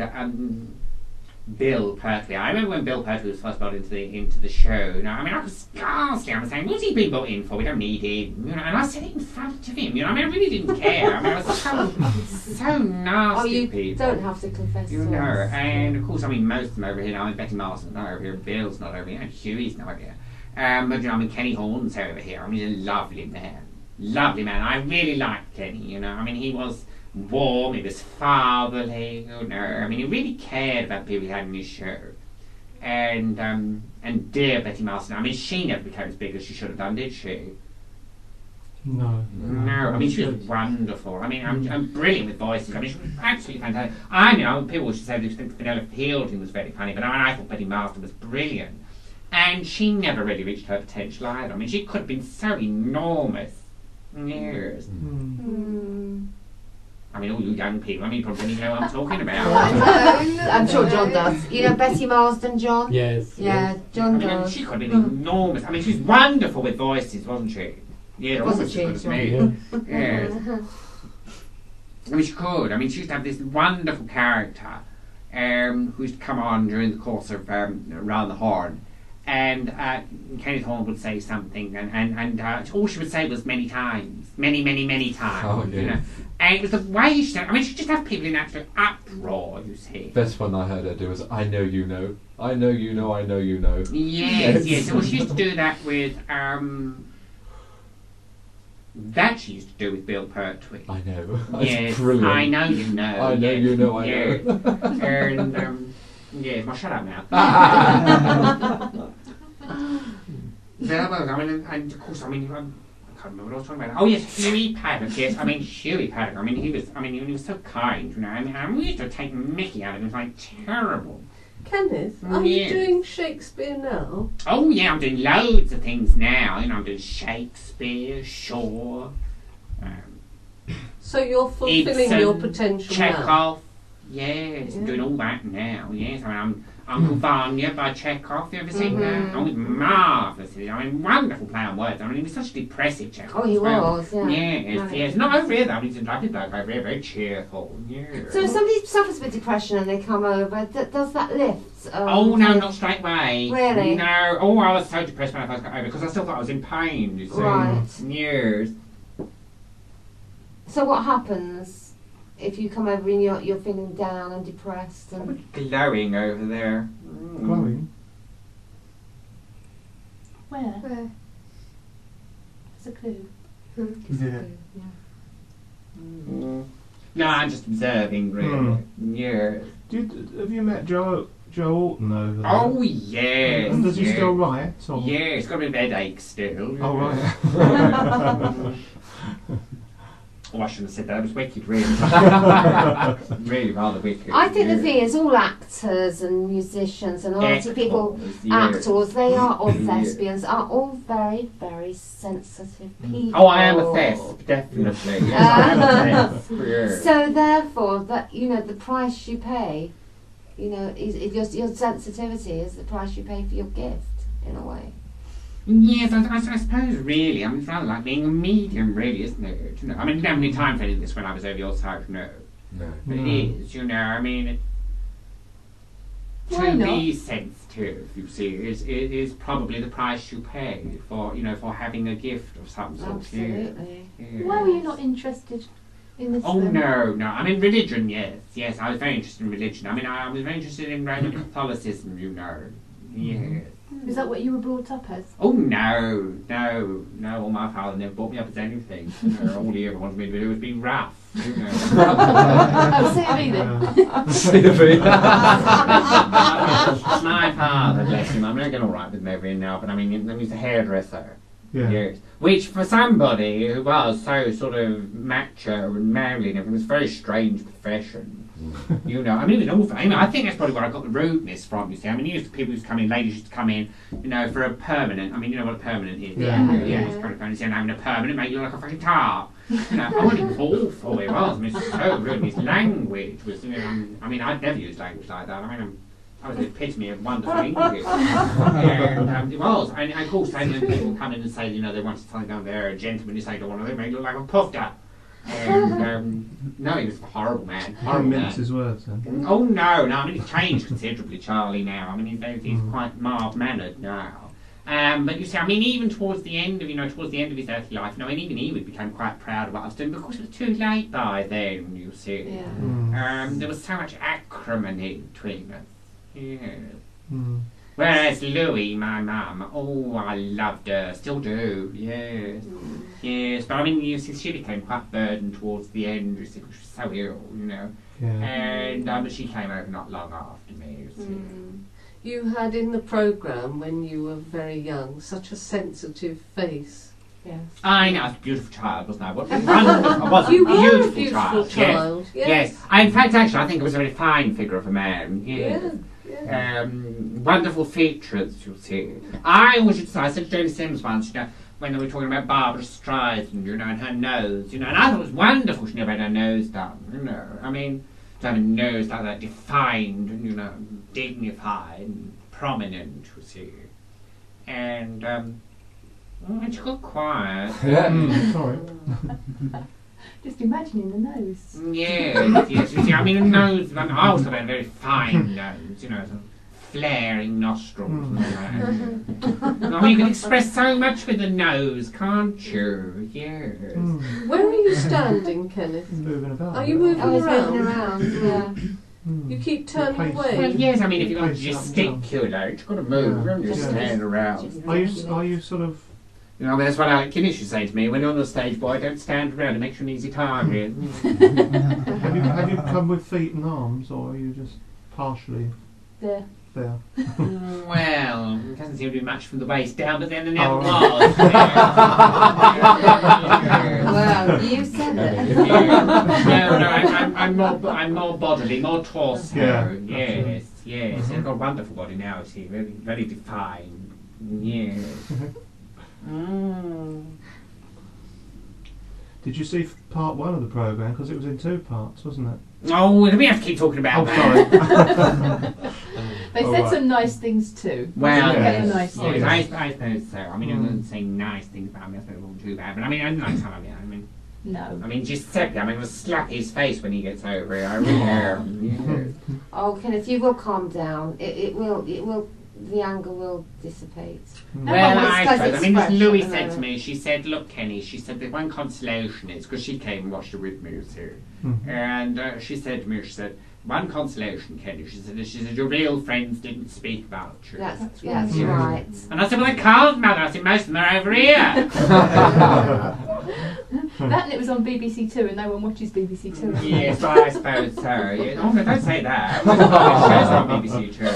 Speaker 1: Bill Pertley. I remember when Bill Pertley was first brought into the show. You know, I mean, I was scarcely. I was saying, "What's he been brought in for? We don't need him." You know, and I said it in front of him. You know, I mean, I really didn't care. I mean, I was so nasty.
Speaker 3: Oh, you
Speaker 1: people.
Speaker 3: don't have to confess.
Speaker 1: You
Speaker 3: to
Speaker 1: know,
Speaker 3: us.
Speaker 1: and of course, I mean, most of them over here. I mean, Betty Marsden's not over here. Bill's not over here. And Huey's not over here. But you know, I mean, Kenny Horn's over here. I mean, he's a lovely man. Lovely man. I really liked Kenny. You know, I mean, he was warm, he was fatherly, you know. I mean, he really cared about the people he had in his show. And dear Betty Marsden, I mean, she never became as big as she should have done, did she?
Speaker 9: No.
Speaker 1: No, I mean, she was wonderful. I mean, I'm brilliant with voices. I mean, she was absolutely fantastic. I mean, people should say they think Vanilla Fielding was very funny, but I thought Betty Marsden was brilliant. And she never really reached her potential either. I mean, she could have been so enormous. Yes. I mean, all you young people, I mean, you probably don't even know what I'm talking about.
Speaker 3: I'm sure John does. You know Betty Marsden, John?
Speaker 4: Yes.
Speaker 3: Yeah, John does.
Speaker 1: She could have been enormous. I mean, she's wonderful with voices, wasn't she? Yeah,
Speaker 3: Wasn't
Speaker 1: almost as good as
Speaker 3: she?
Speaker 1: me. Yes. I mean, she could. I mean, she used to have this wonderful character who used to come on during the course of Round the Horn. And Kenneth Horn would say something, and all she would say was many times. Many times.
Speaker 2: Oh, yeah.
Speaker 1: You know? And it was the way she, I mean, she'd just have people in absolute uproar, you see.
Speaker 2: Best one I heard her do was, "I know you know. I know you know, I know you know."
Speaker 1: Yes. Well, she used to do that with, that she used to do with Bill Pertwee.
Speaker 2: I know. That's
Speaker 1: Yes,
Speaker 2: brilliant.
Speaker 1: I know you know.
Speaker 2: I know you know, I know.
Speaker 1: And, yes, well, shut up now. There was, I mean, and of course, I mean, I can't remember what I was talking about. Oh yes, Huey Paddock. Yes, I mean Huey Paddock. I mean, he was so kind, you know. I mean, we used to take Mickey out of him. It was like terrible.
Speaker 5: Kenneth, are you doing Shakespeare now?
Speaker 1: Oh yeah, I'm doing loads of things now. You know, I'm doing Shakespeare, Shaw.
Speaker 5: So you're fulfilling
Speaker 1: Ibsen,
Speaker 5: your potential now.
Speaker 1: Chekhov. Yes, I'm doing all that now. Yes, I mean, I'm Uncle Vanya by Chekhov. You ever seen that? Oh, it's marvellous. I mean, wonderful play on words. I mean, he was such a depressive Chekhov.
Speaker 3: Oh, he was, yeah.
Speaker 1: Yes. Not over here, though. I mean, he's a lovely bloke over here, very cheerful. Yeah.
Speaker 3: So if somebody suffers with depression and they come over, does that lift?
Speaker 1: Oh, no, not straight away.
Speaker 3: Really?
Speaker 1: No. Oh, I was so depressed when I first got over because I still thought I was in pain, you see.
Speaker 3: Right.
Speaker 1: Yes.
Speaker 3: So what happens if you come over and you're feeling down and depressed? And
Speaker 1: Glowing over there.
Speaker 9: Glowing?
Speaker 6: Where? There's a clue.
Speaker 9: Yeah.
Speaker 1: No, I'm just observing, really. Yes.
Speaker 9: Have you met Joe Alton over there?
Speaker 1: Oh, yes.
Speaker 9: And does he
Speaker 1: yes.
Speaker 9: still write? Or?
Speaker 1: Yeah, he's got a bit of headache still.
Speaker 9: Oh, right.
Speaker 1: Oh, I shouldn't have said that. It was wicked, really. Really rather wicked.
Speaker 3: I think the thing is, all actors and musicians and arty people, actors, they are all thespians, are all very, very sensitive people.
Speaker 1: Oh, I am a thesp, definitely. Yes, I am a thesp. Yeah.
Speaker 3: So therefore, that the price you pay, is your sensitivity is the price you pay for your gift, in a way.
Speaker 1: Yes, I suppose really. I mean, it's rather like being a medium, really, isn't it? I mean, I didn't have any time for any of this when I was over your side, no. But it is, I mean, to be sensitive, you see, is probably the price you pay for, for having a gift of some sort.
Speaker 3: Absolutely.
Speaker 1: Yeah.
Speaker 6: Why were you not interested in this?
Speaker 1: Oh, no. I mean, religion, yes, I was very interested in religion. I mean, I was very interested in Roman Catholicism, Yes.
Speaker 6: Is that what you were brought up as?
Speaker 1: Oh no. Well, my father never brought me up as anything. You know, all he ever wanted me to do was be rough. You know.
Speaker 6: Oh, CV then.
Speaker 1: My father, bless him. I mean, I get all right with Marion now, but I mean, he was a hairdresser.
Speaker 9: Yeah.
Speaker 1: Yes. Which, for somebody who was so sort of macho and manly and everything, was a very strange profession. You know, I mean, it was awful. I mean, I think that's probably where I got the rudeness from, you see. I mean, people used to come in, ladies used to come in, you know, for a permanent. I mean, you know what a permanent is?
Speaker 9: Yeah.
Speaker 1: Yeah, it's probably permanent. And having a permanent make you look like a fucking tart. You know, I mean, it was awful, it was. I mean, it's so rude. His language was, you know, I mean, I'd never used language like that. I mean, I was the epitome of wonderful English. And it was. And of course, then when people come in and say, you know, they wanted something down there, a gentleman, you say to one of them, make you look like a puffed up. And no, he was a horrible man. Horrible man.
Speaker 9: Mince his words then.
Speaker 1: Oh no, I mean, he's changed considerably, Charlie, now. I mean, he's quite mild-mannered now. But you see, I mean, even towards the end of his earthly life, you know, and even he became quite proud of what I was doing, because it was too late by then, you see.
Speaker 3: Yeah.
Speaker 1: There was so much acrimony between us. Yes.
Speaker 9: Mm.
Speaker 1: Whereas Louie, my mum, oh, I loved her, still do, yes. Yes, but I mean, you see, she became quite burdened towards the end, you see, because she was so ill, you know.
Speaker 9: Yeah.
Speaker 1: And she came over not long after me, you see.
Speaker 5: You had in the programme, when you were very young, such a sensitive face.
Speaker 3: Yes.
Speaker 1: I know, I was a beautiful child, wasn't I? What a wonderful, I was
Speaker 5: You
Speaker 1: a
Speaker 5: were
Speaker 1: beautiful,
Speaker 5: a beautiful child.
Speaker 1: Yes. Yes. In fact, actually, I think it was a very fine figure of a man, yes.
Speaker 5: Yeah. Yeah.
Speaker 1: Wonderful features, you see. I said to James Sims once, you know, when they were talking about Barbara Streisand, you know, and her nose, you know, and I thought it was wonderful she never had her nose done, you know. I mean, to have a nose like that, defined, and, you know, dignified and prominent, you see. And she got quiet.
Speaker 9: Sorry.
Speaker 6: Just imagining the nose.
Speaker 1: Yes, yes. You see, I mean, a nose. I also had a very fine nose, you know, some flaring nostrils. And all that. I mean, you can express so much with the nose, can't you? Yes.
Speaker 5: Where are you standing, Kenneth?
Speaker 9: Moving about.
Speaker 5: Are you moving
Speaker 3: Oh, he's
Speaker 5: around?
Speaker 3: moving around, yeah.
Speaker 5: You keep turning
Speaker 9: Pace.
Speaker 1: Well,
Speaker 5: away.
Speaker 1: yes. I mean, if you're going to
Speaker 9: Pace up and down.
Speaker 1: gesticulate, you've got to move. You don't just stand around.
Speaker 9: Are you sort of?
Speaker 1: You know, that's what Alec Kinnish used to say to me. When you're on the stage, boy, don't stand around. It makes you an easy target.
Speaker 9: Have you come with feet and arms, or are you just partially
Speaker 6: There.
Speaker 9: there?
Speaker 1: Well, it doesn't seem to be much from the waist down, but then there never
Speaker 9: Oh.
Speaker 1: was.
Speaker 3: Well, you said it.
Speaker 1: No, I'm more bodily, more torso.
Speaker 9: Yeah,
Speaker 1: Yes, yes. I've got a wonderful body now, see, very, very defined. Yes.
Speaker 9: Did you see part one of the programme? Because it was in 2 parts, wasn't it?
Speaker 1: Oh, we have to keep talking about
Speaker 9: Oh,
Speaker 1: that.
Speaker 9: sorry.
Speaker 6: They
Speaker 9: Oh,
Speaker 6: said
Speaker 9: right.
Speaker 6: some nice things too.
Speaker 1: Well,
Speaker 6: Get the
Speaker 9: yes.
Speaker 6: nice
Speaker 9: Oh,
Speaker 6: things.
Speaker 1: yes, I suppose so. I mean, I wouldn't say nice things about me. I suppose it wasn't too bad. But I mean, I don't like some of it.
Speaker 6: No.
Speaker 1: I mean, Giuseppe, I'm going to slap his face when he gets over here. I really am. Yes.
Speaker 3: Oh, Kenneth, you will calm down. It will, the anger will dissipate.
Speaker 1: Well,
Speaker 3: it's
Speaker 1: I
Speaker 3: 'cause
Speaker 1: suppose. I
Speaker 3: it's
Speaker 1: mean, as
Speaker 3: fresh,
Speaker 1: Louis
Speaker 3: I
Speaker 1: said
Speaker 3: know.
Speaker 1: to me, she said, look, Kenny, she said, the one consolation is, because she came and watched it with me, you see. And she said to me, she said, one consolation, Kenny, she said, your real friends didn't speak about you.
Speaker 3: That's
Speaker 1: Yeah.
Speaker 3: right.
Speaker 1: And I said, well, they can't, Mother. I said, most of them are over here.
Speaker 6: That and it was on BBC Two, and no one watches BBC Two.
Speaker 1: Yes, well, I suppose so. Yeah. Oh, no, don't say that. Well, shows on BBC Two.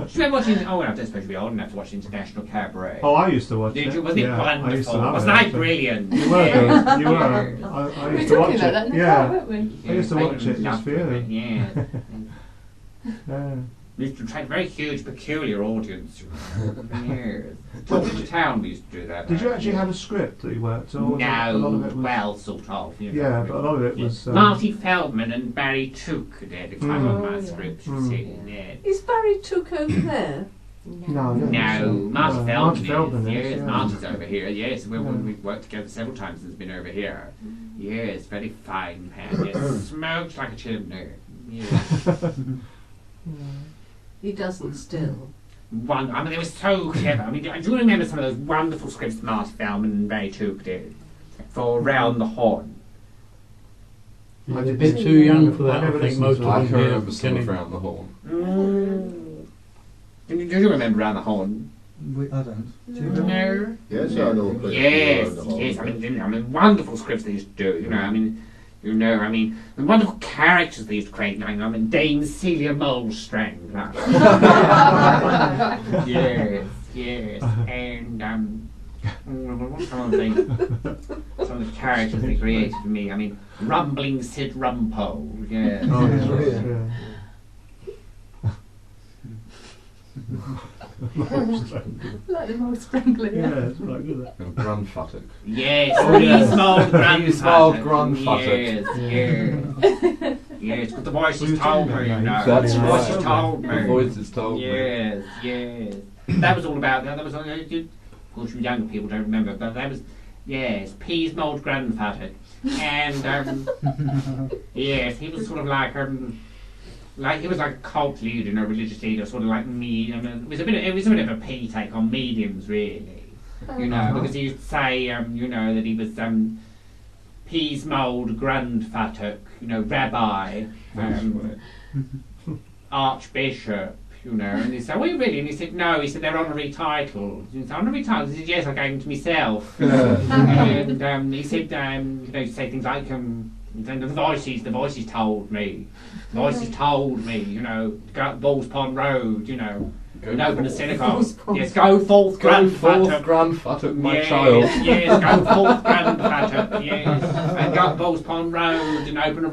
Speaker 1: She went watching, oh, well, I don't suppose you'd be old enough to watch International Cabaret.
Speaker 9: Oh, I used to watch
Speaker 1: Did
Speaker 9: it.
Speaker 1: you? Wasn't it
Speaker 9: Yeah, I used to
Speaker 1: wonderful?
Speaker 9: love
Speaker 1: Wasn't
Speaker 9: it,
Speaker 1: I
Speaker 9: actually.
Speaker 1: brilliant?
Speaker 9: You were,
Speaker 1: Yeah.
Speaker 9: you were.
Speaker 1: Yeah.
Speaker 9: I
Speaker 6: We
Speaker 9: used
Speaker 6: were
Speaker 9: to
Speaker 6: talking
Speaker 9: watch
Speaker 6: about that
Speaker 9: it.
Speaker 6: in the car,
Speaker 9: Yeah.
Speaker 6: weren't we?
Speaker 9: I used to watch it just for you.
Speaker 1: Yeah.
Speaker 9: Yeah.
Speaker 1: We used to attract a very huge, peculiar audience. Yes. Top of the town we used to do that.
Speaker 9: Did you actually have a script that you worked to? Or was it a lot of
Speaker 1: No,
Speaker 9: it was,
Speaker 1: well, sort of. You know.
Speaker 9: yeah, but a lot of it was.
Speaker 1: Marty Feldman and Barry Took did a couple of my
Speaker 3: yeah.
Speaker 1: scripts, you
Speaker 9: Mm.
Speaker 1: see. Yeah.
Speaker 5: Is Barry Took over there?
Speaker 9: No,
Speaker 1: No, Marty Feldman is.
Speaker 9: is,
Speaker 1: Yes,
Speaker 9: yeah.
Speaker 1: Marty's over here. Yes,
Speaker 9: Yeah.
Speaker 1: we've worked together several times since he's been over here. Yes, very fine man. Yes, smokes like a chimney. Yes.
Speaker 5: He doesn't still.
Speaker 1: I mean, they were so clever. I mean, I do remember some of those wonderful scripts Marty Feldman and Barry Took did for Round the Horn.
Speaker 4: You're a bit too young for that, I
Speaker 9: never
Speaker 4: think,
Speaker 9: listened
Speaker 4: most
Speaker 9: to
Speaker 4: of
Speaker 2: I
Speaker 4: them
Speaker 2: can
Speaker 4: here.
Speaker 2: remember some
Speaker 4: Kenny.
Speaker 2: of Round the Horn.
Speaker 1: Do you remember Round the Horn?
Speaker 8: I don't. Do you remember?
Speaker 1: No.
Speaker 10: Yes, I know.
Speaker 1: Yes. I mean, wonderful scripts they used to do. You know, I mean, the wonderful characters they used to create. I mean, Dame Celia Molestrand. Yes, and what some of the characters they created for me. I mean, Rumbling Sid Rumpole. Yes.
Speaker 9: Oh, yeah.
Speaker 6: Like the most strangling.
Speaker 9: Yeah, it's quite good.
Speaker 2: And Grandfather.
Speaker 1: Yes,
Speaker 2: Please, small Grandfather.
Speaker 1: Yes. Yes, because the voices told me, you know.
Speaker 2: That's
Speaker 1: the
Speaker 2: right.
Speaker 1: voices told me.
Speaker 2: The voices told me.
Speaker 1: Yes. That was all about, that was, of course you younger people don't remember, but that was, yes, Peas Mould Grandfather. And, yes, he was sort of like he was like a cult leader, a religious leader, sort of like me. I mean, it was a bit of a pea take on mediums, really. You know, because he used to say, you know, that he was Peas Mould Grandfather, you know, rabbi, archbishop, you know. And he said, "Well, you really?" And he said, "No." He said, "They're honorary titles." He said, "Honorary titles?" He said, "Yes, I gave them to myself." And he said, you know, say things like, the voices told me. The voices told me, you know, to go up Balls Pond Road, you know, and open a synagogue. Yes, go forth,
Speaker 2: Grandfather, my child.
Speaker 1: Yes, go forth, Grandfather, yes. And go up Balls Pond Road and open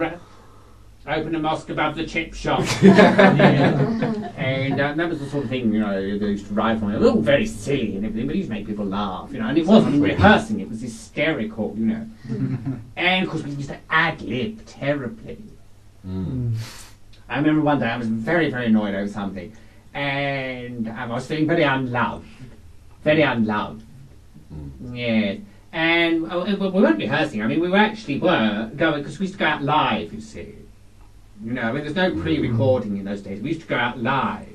Speaker 1: a mosque above the chip shop. Yeah. And that was the sort of thing, you know, they used to write for me. It was all very silly and everything, but it used to make people laugh, you know. And it wasn't rehearsing, it was hysterical, you know. And of course we used to ad-lib terribly. I remember one day I was very, very annoyed over something, and I was feeling very unloved. Yes. And we weren't rehearsing. I mean, we actually were going, because we used to go out live, you see. You know, I mean, there's no pre-recording in those days. We used to go out live.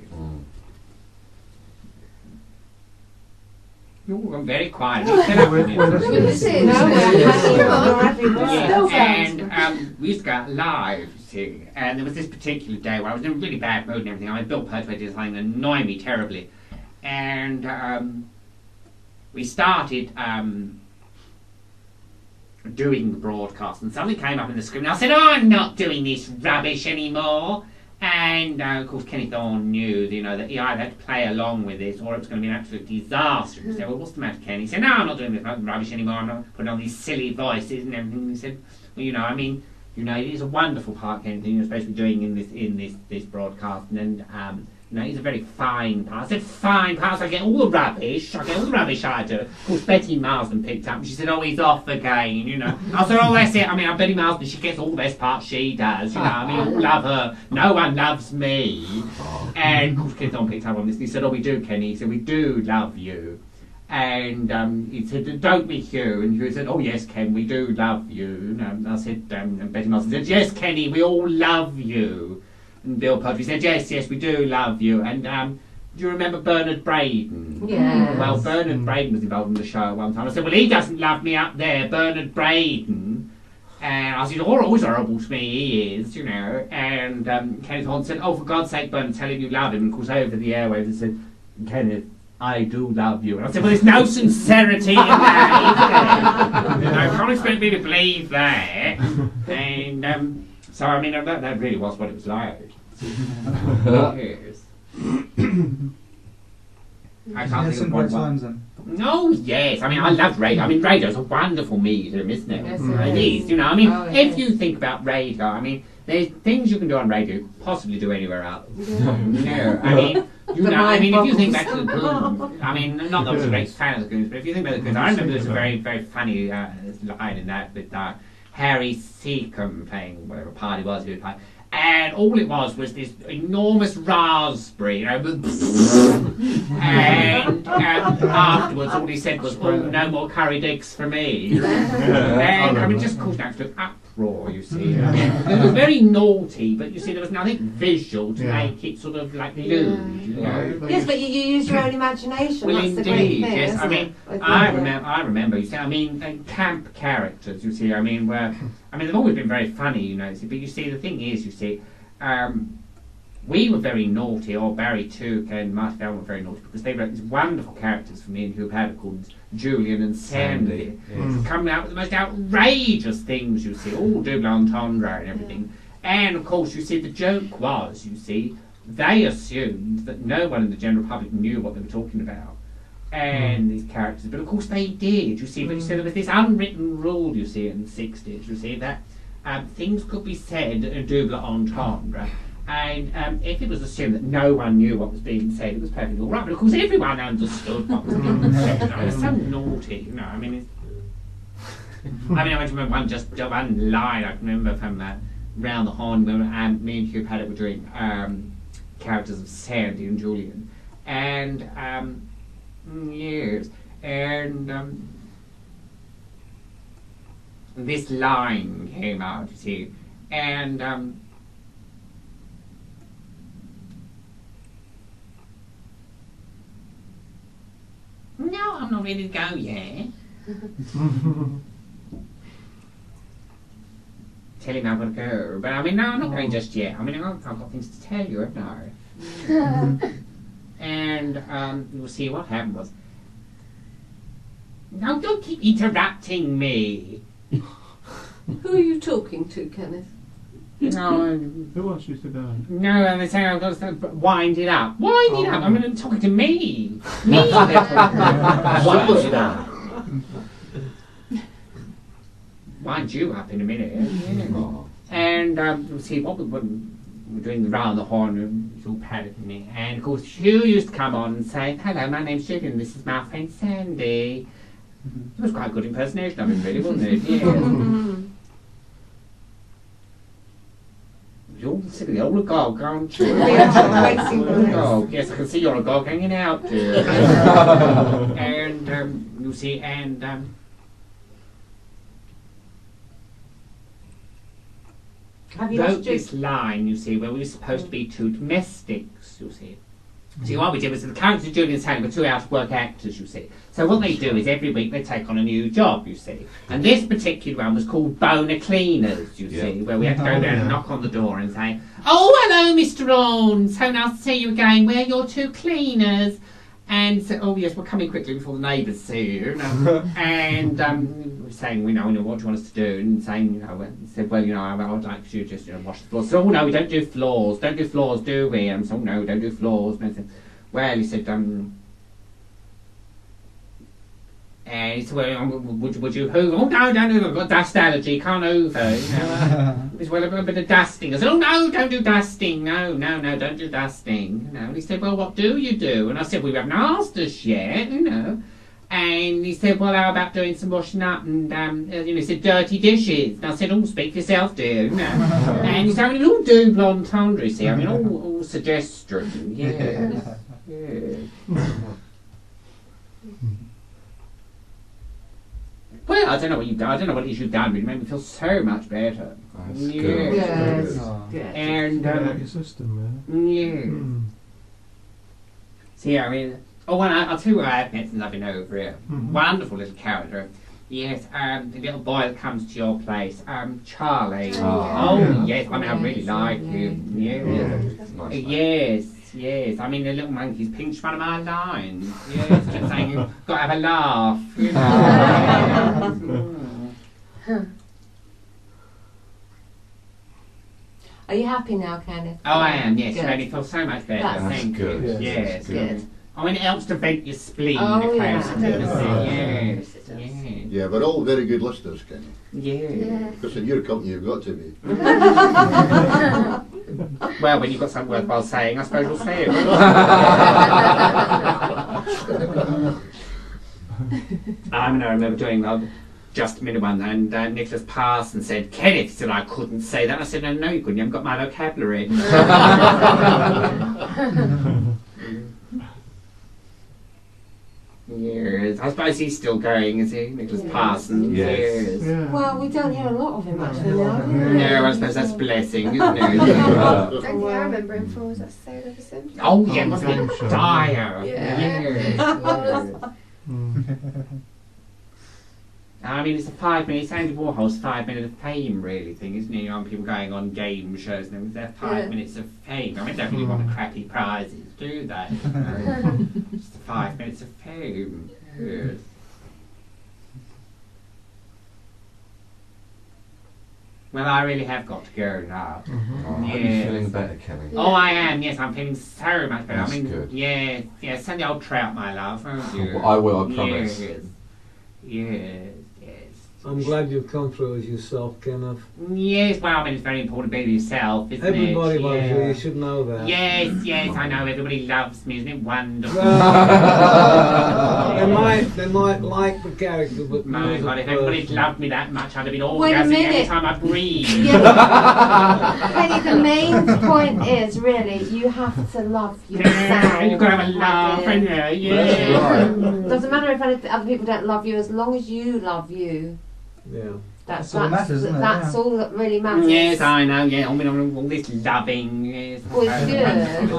Speaker 1: Oh, I'm very quiet. And we used to go out live, you see. And there was this particular day where I was in a really bad mood and everything. I mean, Bill Pertwee did something that annoyed me terribly. And we started doing the broadcast, and something came up in the script, and I said, "Oh, I'm not doing this rubbish anymore." And of course, Kenneth Thorne knew, you know, that he either had to play along with this, or it was going to be an absolute disaster. He said, "Well, what's the matter, Ken?" He said, "No, I'm not doing this rubbish anymore. I'm not putting on these silly voices and everything." And he said, "Well, you know, I mean, you know, it is a wonderful part, Kenneth, you're supposed to be doing in this broadcast, and you know, he's a very fine part." I said, "Fine parts, I get all the rubbish. I do." Of course, Betty Marsden picked up and she said, "Oh, he's off again, you know." I said, "Oh, that's it. I mean, Betty Marsden, she gets all the best parts she does, you know. I mean, all love her. No one loves me." And of course, Kenneth Thorne picked up on this and he said, "Oh, we do, Kenny." He said, "We do love you." And he said, "Don't be Hugh." And Hugh said, "Oh, yes, Ken, we do love you." And I said, and Betty Marsden said, "Yes, Kenny, we all love you." And Bill Pertwee said, yes, we do love you." And do you remember Bernard Braden?
Speaker 3: Yes.
Speaker 1: Well, Bernard Braden was involved in the show at one time. I said, "Well, he doesn't love me up there, Bernard Braden." And I said, "Always horrible to me, he is, you know." And Kenneth Horne said, "Oh, for God's sake, Bernard, tell him you love him." And of course, over the airwaves, he said, "Kenneth, I do love you." And I said, "Well, there's no sincerity in that, is there? I can't expect me to believe that." And so, I mean, that really was what it was like. Yes. I can't think of one.
Speaker 8: Times then.
Speaker 1: No, yes. I mean, I love radio. I mean, radio's a wonderful medium, isn't it?
Speaker 3: Yes,
Speaker 1: It is. You know, I mean, if you think about radio, I mean, there's things you can do on radio you could possibly do anywhere else. No, I mean, you know, I mean, if you think back to the Goons, I mean, not that I was a great fan of the Goons, but if you think about the Goons, I remember there's a very, very funny line in that with Harry Seacombe playing whatever part it was he was playing. And all it was this enormous raspberry, you know, and afterwards all he said was, "Oh, no more curried eggs for me." And I mean, just caused an absolute uproar, you see. It was very naughty, but you see, there was nothing visual to make it sort of like lewd, you know.
Speaker 3: Yes, but you use your own imagination.
Speaker 1: Well,
Speaker 3: that's the great
Speaker 1: indeed,
Speaker 3: thing,
Speaker 1: yes.
Speaker 3: isn't
Speaker 1: I mean,
Speaker 3: it?
Speaker 1: I remember. You see, I mean, camp characters. You see, I mean, they've always been very funny, you know. But you see, the thing is, you see, we were very naughty, or Barry Took and Marty Bell were very naughty, because they wrote these wonderful characters for me and Hugh Paddock called Julian and Sandy. Coming out with the most outrageous things, you see, all double entendre and everything. And of course, you see, the joke was, you see, they assumed that no one in the general public knew what they were talking about. And these characters, but of course they did, you see, but you see, there was this unwritten rule, you see, in the 60s, you see, that things could be said in double entendre. And if it was assumed that no one knew what was being said, it was perfectly all right. But of course, everyone understood what was being said. It was so naughty, you know. I mean, I remember one line I can remember from Round the Horn when me and Hugh Paddock were doing characters of Sandy and Julian, and yes, and this line came out, you see, and. No, I'm not ready to go yet. Tell him I've got to go. But I mean, no, I'm not going just yet. I mean, I've got things to tell you, haven't I? And you'll see what happened was... No, don't keep interrupting me.
Speaker 5: Who are you talking to, Kenneth?
Speaker 1: No,
Speaker 9: who wants you to go?
Speaker 1: No, and they say I've got to wind it up. Wind it up. I mean, talking to me. Me. Wind it up. Wind you up in a minute. Yeah. And you'll see what we're doing Round the Horn, and it's all Paddock and me. And of course, Hugh used to come on and say, "Hello, my name's Julian. This is my friend Sandy." It was quite a good impersonation of him, really, wasn't it? Yeah. You're silly old agog, aren't you? Oh, yes, I can see you're a agog hanging out, dear. And, you see, and, wrote this line, you see, where we were supposed to be two domestics, you see. See, what we did was the characters Julian's had were two out-of-work actors, you see. So what they do is every week they take on a new job, you see. And this particular one was called Boner Cleaners, you see, where we had to go down and knock on the door and say, "Oh, hello, Mr. Orne, so nice to see you again. We're your two cleaners." And so, "Oh yes, we're coming quickly before the neighbours see you." And we're saying, "We know, what do you want us to do?" And saying, you know, said, "Well, you know, I'd like you to just, you know, wash the floors." So, "Oh no, we don't do floors. Don't do floors, do we?" And so, "Oh no, we don't do floors." And I said, "Well," he said, and he said, "Well, would you hoover?" "Oh no, don't hoover. I've got a dust allergy. Can't hoover." You know. He said, "Well, a bit of dusting." I said, "Oh no, don't do dusting. No, don't do dusting." You know. And he said, "Well, what do you do?" And I said, "We haven't asked us yet, you know." And he said, "Well, how about doing some washing up and, you know," he said, "dirty dishes." And I said, "Oh, speak for yourself, dear." You know. And he said, "I mean, all double entendre, you see. I mean, all suggestion. Yes. Yes. Well, I don't know what you've done. I don't know what it is you've done, but it made me feel so much better.
Speaker 2: That's
Speaker 1: yes.
Speaker 2: good.
Speaker 3: Yes.
Speaker 5: Yes.
Speaker 1: And
Speaker 9: your system,
Speaker 1: yes. See, I mean, well, I'll tell you what I've met since I've been over here. Wonderful little character. Yes, the little boy that comes to your place, Charlie. Oh, yes. I mean, I really like him. Yes.
Speaker 2: Nice.
Speaker 1: Yes. I mean, the little monkey's pinched one of my lines. Yes, kept saying, "You've got to have a laugh." You know.
Speaker 3: Are you happy now, Kenneth?
Speaker 1: Oh, I am, yes.
Speaker 3: Good.
Speaker 1: You made me feel so much better.
Speaker 3: That's
Speaker 1: Thank
Speaker 2: good.
Speaker 1: you. Yes.
Speaker 3: Good.
Speaker 1: I mean, it helps to vent your spleen.
Speaker 3: Oh,
Speaker 1: Yes.
Speaker 10: Yeah, but all very good listeners, Kenny.
Speaker 1: Yeah.
Speaker 10: Because in your company you've got to be.
Speaker 1: Well, when you've got something worthwhile saying, I suppose you'll say it. I remember doing just a minute one, and Nicholas Parson said, "Kenneth," said, "I couldn't say that." I said, "No, you couldn't. You haven't got my vocabulary." Yes, I suppose he's still going, is he, Nicholas Parsons?
Speaker 2: Yes.
Speaker 9: Yeah.
Speaker 3: Well, we don't hear a lot of him actually now, do we?
Speaker 1: No, I suppose that's a blessing, isn't it?
Speaker 11: The only thing I remember him from was that Sail Over Sim.
Speaker 1: Oh, yeah, wasn't
Speaker 9: game
Speaker 1: it
Speaker 9: show.
Speaker 1: dire?
Speaker 11: Yeah.
Speaker 1: Yes. I mean, it's a 5 minute, it's Andy Warhol's 5 minute of fame, really, thing, isn't it? You know, people going on game shows and everything, they're 5 minutes of fame. I mean, they don't really want the crappy prizes, do they? Just 5 minutes of fame. Yes. Well, I really have got to go now.
Speaker 2: Oh,
Speaker 1: yes.
Speaker 2: Are you feeling better, Kelly?
Speaker 1: Oh, I am, yes, I'm feeling so much better.
Speaker 2: That's
Speaker 1: I mean,
Speaker 2: good.
Speaker 1: yeah, send the old trout, my love, won't you?
Speaker 2: I will, I promise.
Speaker 1: Yes, yes.
Speaker 12: I'm glad you've come through as yourself, Kenneth.
Speaker 1: Yes, well, I mean, it's very important to be yourself, isn't
Speaker 12: Everybody
Speaker 1: it?
Speaker 12: loves you, you should know that.
Speaker 1: Yes, I know, everybody loves me, isn't it wonderful?
Speaker 12: They might like the character, but
Speaker 1: my God, if everybody loved me that much, I'd have been
Speaker 3: Wait a
Speaker 1: orgasming
Speaker 3: minute.
Speaker 1: every time I breathe.
Speaker 3: Penny, the main point is, really, you have to love yourself.
Speaker 1: You've got to have a laugh, haven't you? Yeah.
Speaker 2: That's right.
Speaker 3: Doesn't matter if other people don't love you, as long as you love you.
Speaker 12: Yeah.
Speaker 7: That's all that matters, isn't it?
Speaker 3: That's all that really matters.
Speaker 1: Yes, I know, yeah. I mean, all this loving, yes.
Speaker 3: Well, it's good.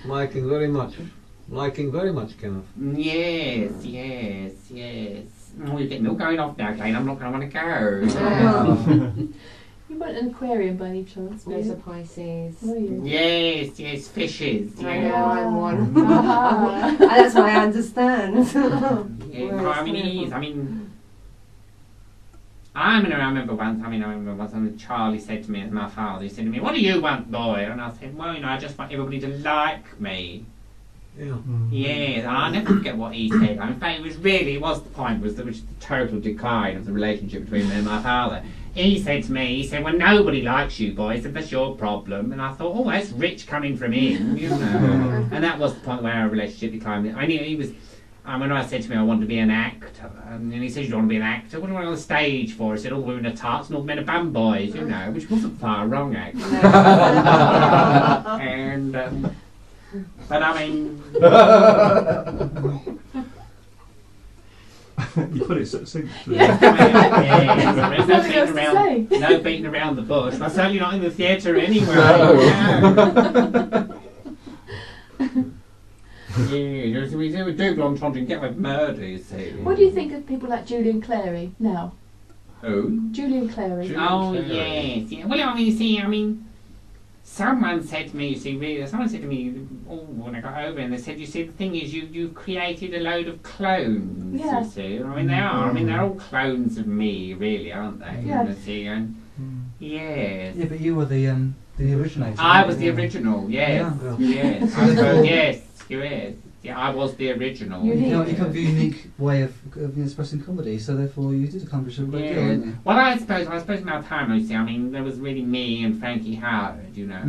Speaker 12: Liking very much. Liking very much, Kenneth.
Speaker 1: Yes. Oh, you're getting all going off now, Kane. I'm not going to want to go.
Speaker 6: You weren't an aquarium by any chance, were
Speaker 3: There's a
Speaker 6: you?
Speaker 3: Pisces.
Speaker 6: Were you?
Speaker 1: Yes, fishes.
Speaker 3: I know,
Speaker 1: Yeah.
Speaker 3: I'm one. That's why I understand.
Speaker 1: Yeah, no, I mean, it is. I remember once Charlie said to me, as my father, he said to me, "What do you want, boy?" And I said, "Well, I just want everybody to like me."
Speaker 12: Yeah.
Speaker 1: Yeah, I'll never forget what he said. In fact, it was the point, was the total decline of the relationship between me and my father. He said to me, "Well, nobody likes you, boy," he said, "that's your problem." And I thought, oh, that's rich coming from him, you know. And that was the point where our relationship declined. I mean, he was... when I said to him I wanted to be an actor, and he said, "You don't want to be an actor? What do you want on the stage for?" I said, "All women are tarts and all men are bum boys," you know, which wasn't far wrong, actually. And, but I mean...
Speaker 9: You put it succinctly.
Speaker 1: Yeah, no beating around the bush. I'm certainly not in the theatre anyway. No. Yeah, we do go on trying to get with murder, you see.
Speaker 6: What do you think of people like Julian Clary now?
Speaker 1: Who?
Speaker 6: Julian Clary.
Speaker 1: Oh, yes. Yeah. Well, I mean, you see, someone said to me, when I got over, and they said, "You see, the thing is, you've created a load of clones,
Speaker 6: Yeah.
Speaker 1: you see." I mean, they are. I mean, they're all clones of me, really, aren't they?
Speaker 6: Yeah.
Speaker 1: You see, and yes.
Speaker 8: Yeah, but you were the originator.
Speaker 1: I was the original, yes.
Speaker 8: Yeah.
Speaker 1: Yes. I suppose, yes. Yeah, I was the original.
Speaker 8: You have a unique way of expressing comedy, so therefore you did accomplish a great deal, didn't you?
Speaker 1: Well, I suppose in our time, you see, there was really me and Frankie Howard, you know.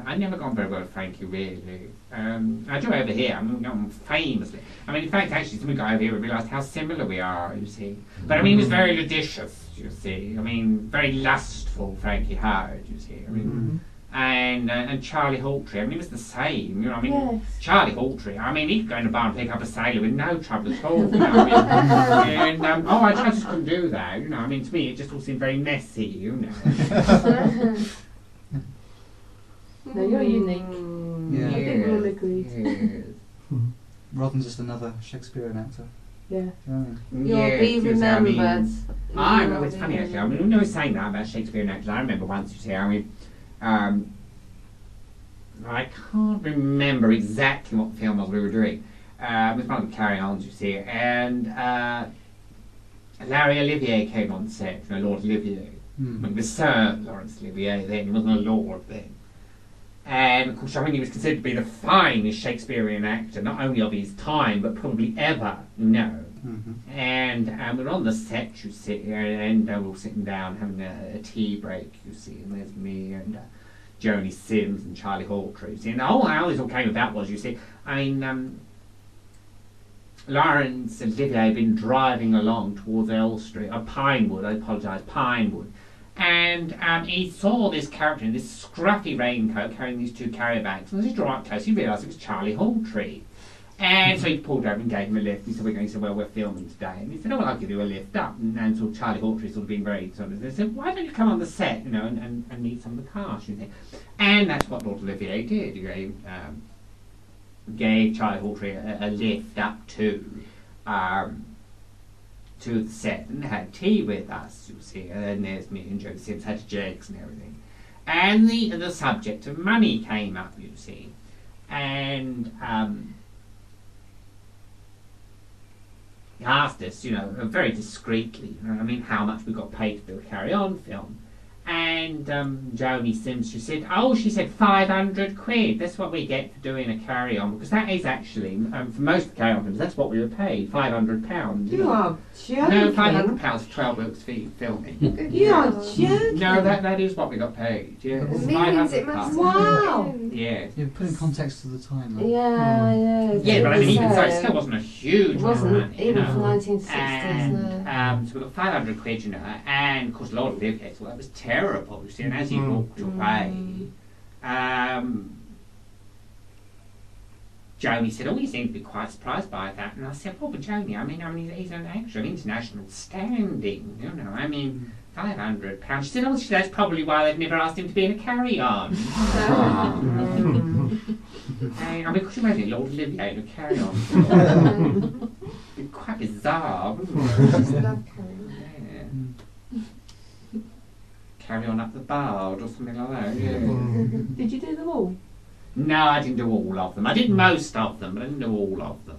Speaker 1: I'd never gone very well with Frankie, really. I do over here, famously. In fact, actually, some guy over here realised how similar we are, you see. But, he was very ludicious, you see. Very lustful, Frankie Howard, you see. And Charlie Hawtrey, he was the same, you know.
Speaker 6: Yes.
Speaker 1: Charlie Hawtrey, he'd go in a bar and pick up a sailor with no trouble at all, you know. And I just couldn't do that, you know. To me, it just all seemed very messy, you know.
Speaker 6: No, you're unique.
Speaker 8: Yeah.
Speaker 6: I think we all agree.
Speaker 1: Yes.
Speaker 8: Rather than just another Shakespearean actor.
Speaker 6: Yeah.
Speaker 8: Do you know what I mean?
Speaker 3: You'll be remembered.
Speaker 1: I know, it's funny actually. When I was saying that about Shakespearean actors, I remember once, you see, I can't remember exactly what film we were doing. It was one of the carry-ons, you see, and Larry Olivier came on set, Lord Olivier. It was Sir Laurence Olivier then, he wasn't a lord then. And of course, he was considered to be the finest Shakespearean actor, not only of his time, but probably ever, you know. And we were on the set, you see, and we were sitting down having a tea break, you see, and there's me and Joni Sims and Charlie Hawtrey, you see. And how this all came about was, you see, Laurence Olivier had been driving along towards Elstree, Pinewood, I apologise, Pinewood. And he saw this character in this scruffy raincoat carrying these two carrier bags. And as he drew up close, he realised it was Charlie Hawtrey. And so he pulled over and gave him a lift. He said, "Well, we're filming today." And he said, "Oh, well, I'll give you a lift up." And so Charlie Hawtrey sort of being very they said, "Why don't you come on the set, you know, and meet some of the cast, you think?" And that's what Lord Olivier did. He gave Charlie Hawtrey a lift up to to the set and had tea with us, you see. And then there's me and Joe Sims had jigs and everything. And the subject of money came up, you see. And he asked us, you know, very discreetly, you know, I mean, how much we got paid to do a carry-on film. And Joni Sims, she said, oh, she said 500 quid. That's what we get for doing a carry-on, because that is actually, for most of the carry-on films, that's what we were paid, £500.
Speaker 3: You are joking.
Speaker 1: No, £500 for 12 weeks filming.
Speaker 3: You are joking.
Speaker 1: No, that is what we got paid, yes.
Speaker 11: Millions it must
Speaker 3: Wow.
Speaker 1: Yeah.
Speaker 8: Yeah, put in context to the time. Though.
Speaker 3: Yeah.
Speaker 1: Yeah, but I mean, even so, it still wasn't a huge
Speaker 3: It wasn't,
Speaker 1: amount, you
Speaker 3: even
Speaker 1: know.
Speaker 3: for 1960s,
Speaker 1: And
Speaker 3: no.
Speaker 1: so we got 500 quid, you know, and of course Lord Olivier, well, that was terrible, you see, and as he walked away, Joni said, oh, you seem to be quite surprised by that. And I said, well, but Joni, I mean, he's an actor of international standing, you know, I mean, £500. She said, oh, that's probably why they've never asked him to be in a carry-on. I mean, could you imagine Lord Olivier in a carry-on? It'd be quite bizarre, wouldn't it? Carry on up the bard or something like that. Yeah.
Speaker 6: Did you do them all?
Speaker 1: No, I didn't do all of them. I did most of them, but I didn't do all of them.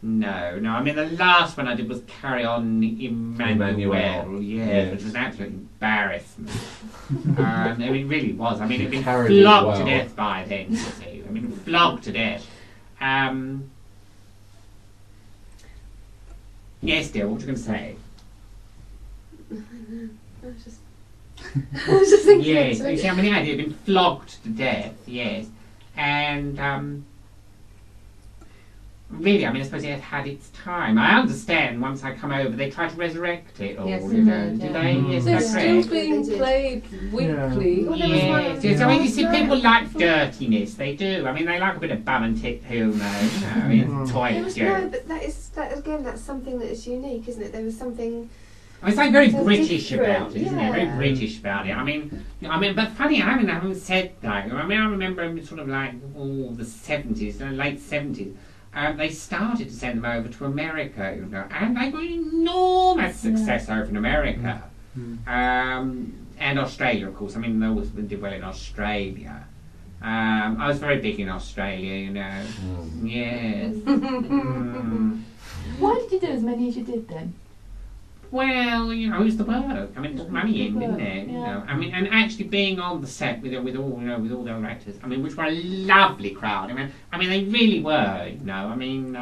Speaker 1: No. I mean, the last one I did was Carry On Emmanuel. Yeah, which was an absolute embarrassment. I mean, it really was. I mean, it'd been flogged to death by then, you see. I mean, flogged to death. Yes, dear, what were you going to say?
Speaker 11: I was just thinking.
Speaker 1: Yes, you see, I mean, it had been flogged to death, yes. And, really, I mean, I suppose it had its time. I understand once I come over, they try to resurrect it all,
Speaker 3: Yes,
Speaker 1: you know.
Speaker 3: they
Speaker 1: Do
Speaker 3: did,
Speaker 1: they?
Speaker 3: yeah.
Speaker 1: Yes,
Speaker 5: They're
Speaker 1: that's
Speaker 5: still
Speaker 1: correct.
Speaker 5: being played weekly.
Speaker 1: Yes, yes. I mean, you see, people like dirtiness. They do. I mean, they like a bit of bum and tit humour, you know. I mean, toilet
Speaker 11: No,
Speaker 1: jokes.
Speaker 11: but that again, that's something that is unique, isn't it? There was something.
Speaker 1: I mean, something very
Speaker 11: so
Speaker 1: British
Speaker 11: different,
Speaker 1: about it, isn't it? Very
Speaker 11: yeah.
Speaker 1: British about it. I mean, but funny, I haven't said that. I mean, I remember sort of like the 70s, late 70s. They started to send them over to America, you know, and they got enormous success over in America. And Australia, of course. I mean, they always did well in Australia. I was very big in Australia, you know. Yes.
Speaker 6: Why did you do as many as you did then?
Speaker 1: Well, you know, it was the work. I mean, it took money in, didn't it? You
Speaker 6: Yeah.
Speaker 1: know, I mean, and actually being on the set with all, you know, with all the other actors. I mean, which were a lovely crowd. I mean, they really were. You know, I mean,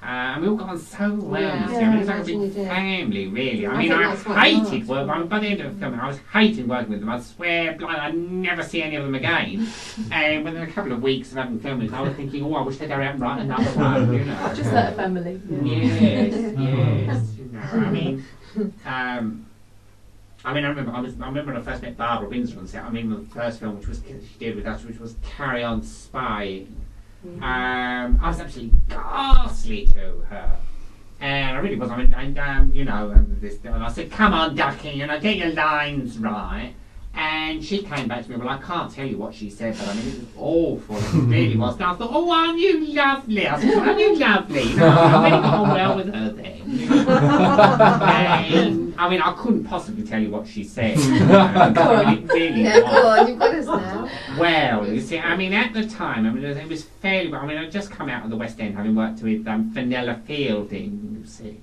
Speaker 1: and we all got on so well.
Speaker 3: Yeah.
Speaker 1: You see. I mean, it was like a
Speaker 3: Imagine
Speaker 1: big
Speaker 3: you did.
Speaker 1: family, really. I
Speaker 3: I
Speaker 1: mean,
Speaker 3: think
Speaker 1: I
Speaker 3: that's what it
Speaker 1: hated
Speaker 3: was.
Speaker 1: work. I mean, by the end of the film, I was hating working with them. I swear, blind, I'd never see any of them again. And within a couple of weeks of having filmed it, I was thinking, oh, I wish they'd hurry out and write another one. You know.
Speaker 6: Just like a family.
Speaker 1: Yes, yes. You know, I mean, I remember when I first met Barbara Windsor on set. I mean, the first film she did with us, which was Carry On Spying. I was absolutely ghastly to her, and I really was. I mean, you know, and I said, "Come on, Ducky, you know, get your lines right." And she came back to me, well, I can't tell you what she said, but I mean, it was awful. It really was. And I thought, oh, aren't you lovely? I said, aren't you lovely? You know, I really got on well with her then. You know? And, I mean, I couldn't possibly tell you what she said. You know, I mean, it really
Speaker 11: Yeah,
Speaker 1: was.
Speaker 11: go on, you've got us now.
Speaker 1: Well, you see, I mean, at the time, I mean, it was fairly well. I mean, I'd just come out of the West End having worked with Fenella Fielding, you see.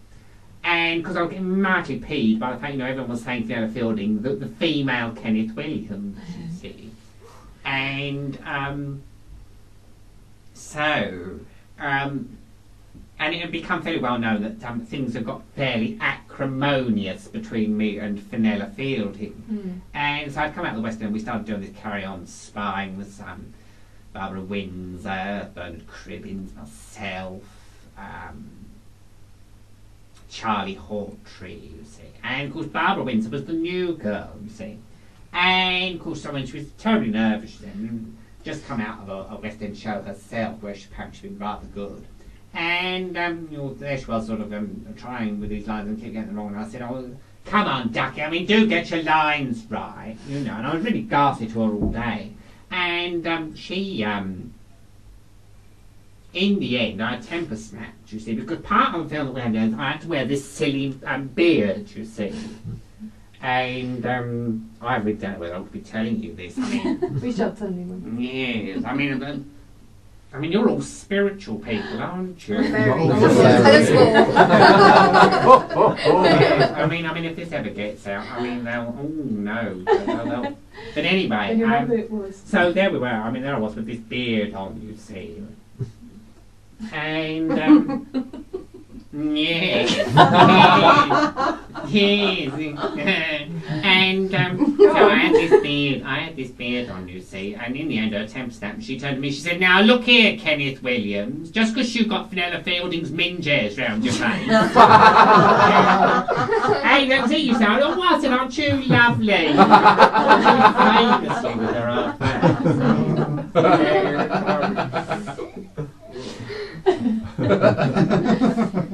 Speaker 1: And because I was getting mightily peeved by the fact, you know, everyone was saying Fiona Fielding, the female Kenneth Williams, you see. And and it had become fairly well known that things had got fairly acrimonious between me and Fenella Fielding. And so I'd come out of the West End, we started doing this Carry On Spying with Barbara Windsor, Bernard Cribbins, myself, Charlie Hawtrey, you see. And of course Barbara Windsor was the new girl, you see. And of course, I mean, she was terribly nervous then, just come out of a West End show herself, where she apparently she'd been rather good. And you know, there she was sort of trying with these lines and kept getting them wrong. And I said, oh, come on, Ducky, I mean, do get your lines right, you know. And I was really ghastly to her all day. And she in the end, I temper snapped, you see, because part of the film that we had is I had to wear this silly beard, you see. And I really don't know whether I would be telling you this. I mean,
Speaker 6: We shall tell anyone.
Speaker 1: yes, I mean, you're all spiritual people, aren't you?
Speaker 11: Very.
Speaker 1: Yes, I mean, if this ever gets out, I mean, they'll. But anyway,
Speaker 6: And you know who it was.
Speaker 1: so there we were. I mean, there I was with this beard on, you see, and yes, and so I had this beard on, you see, and in the end her temper snapped and she turned to me, she said, now look here, Kenneth Williams, just because you've got Fenella Fielding's minges round your face. Hey, that's it, you sound, oh what, and aren't you lovely? Famously with her half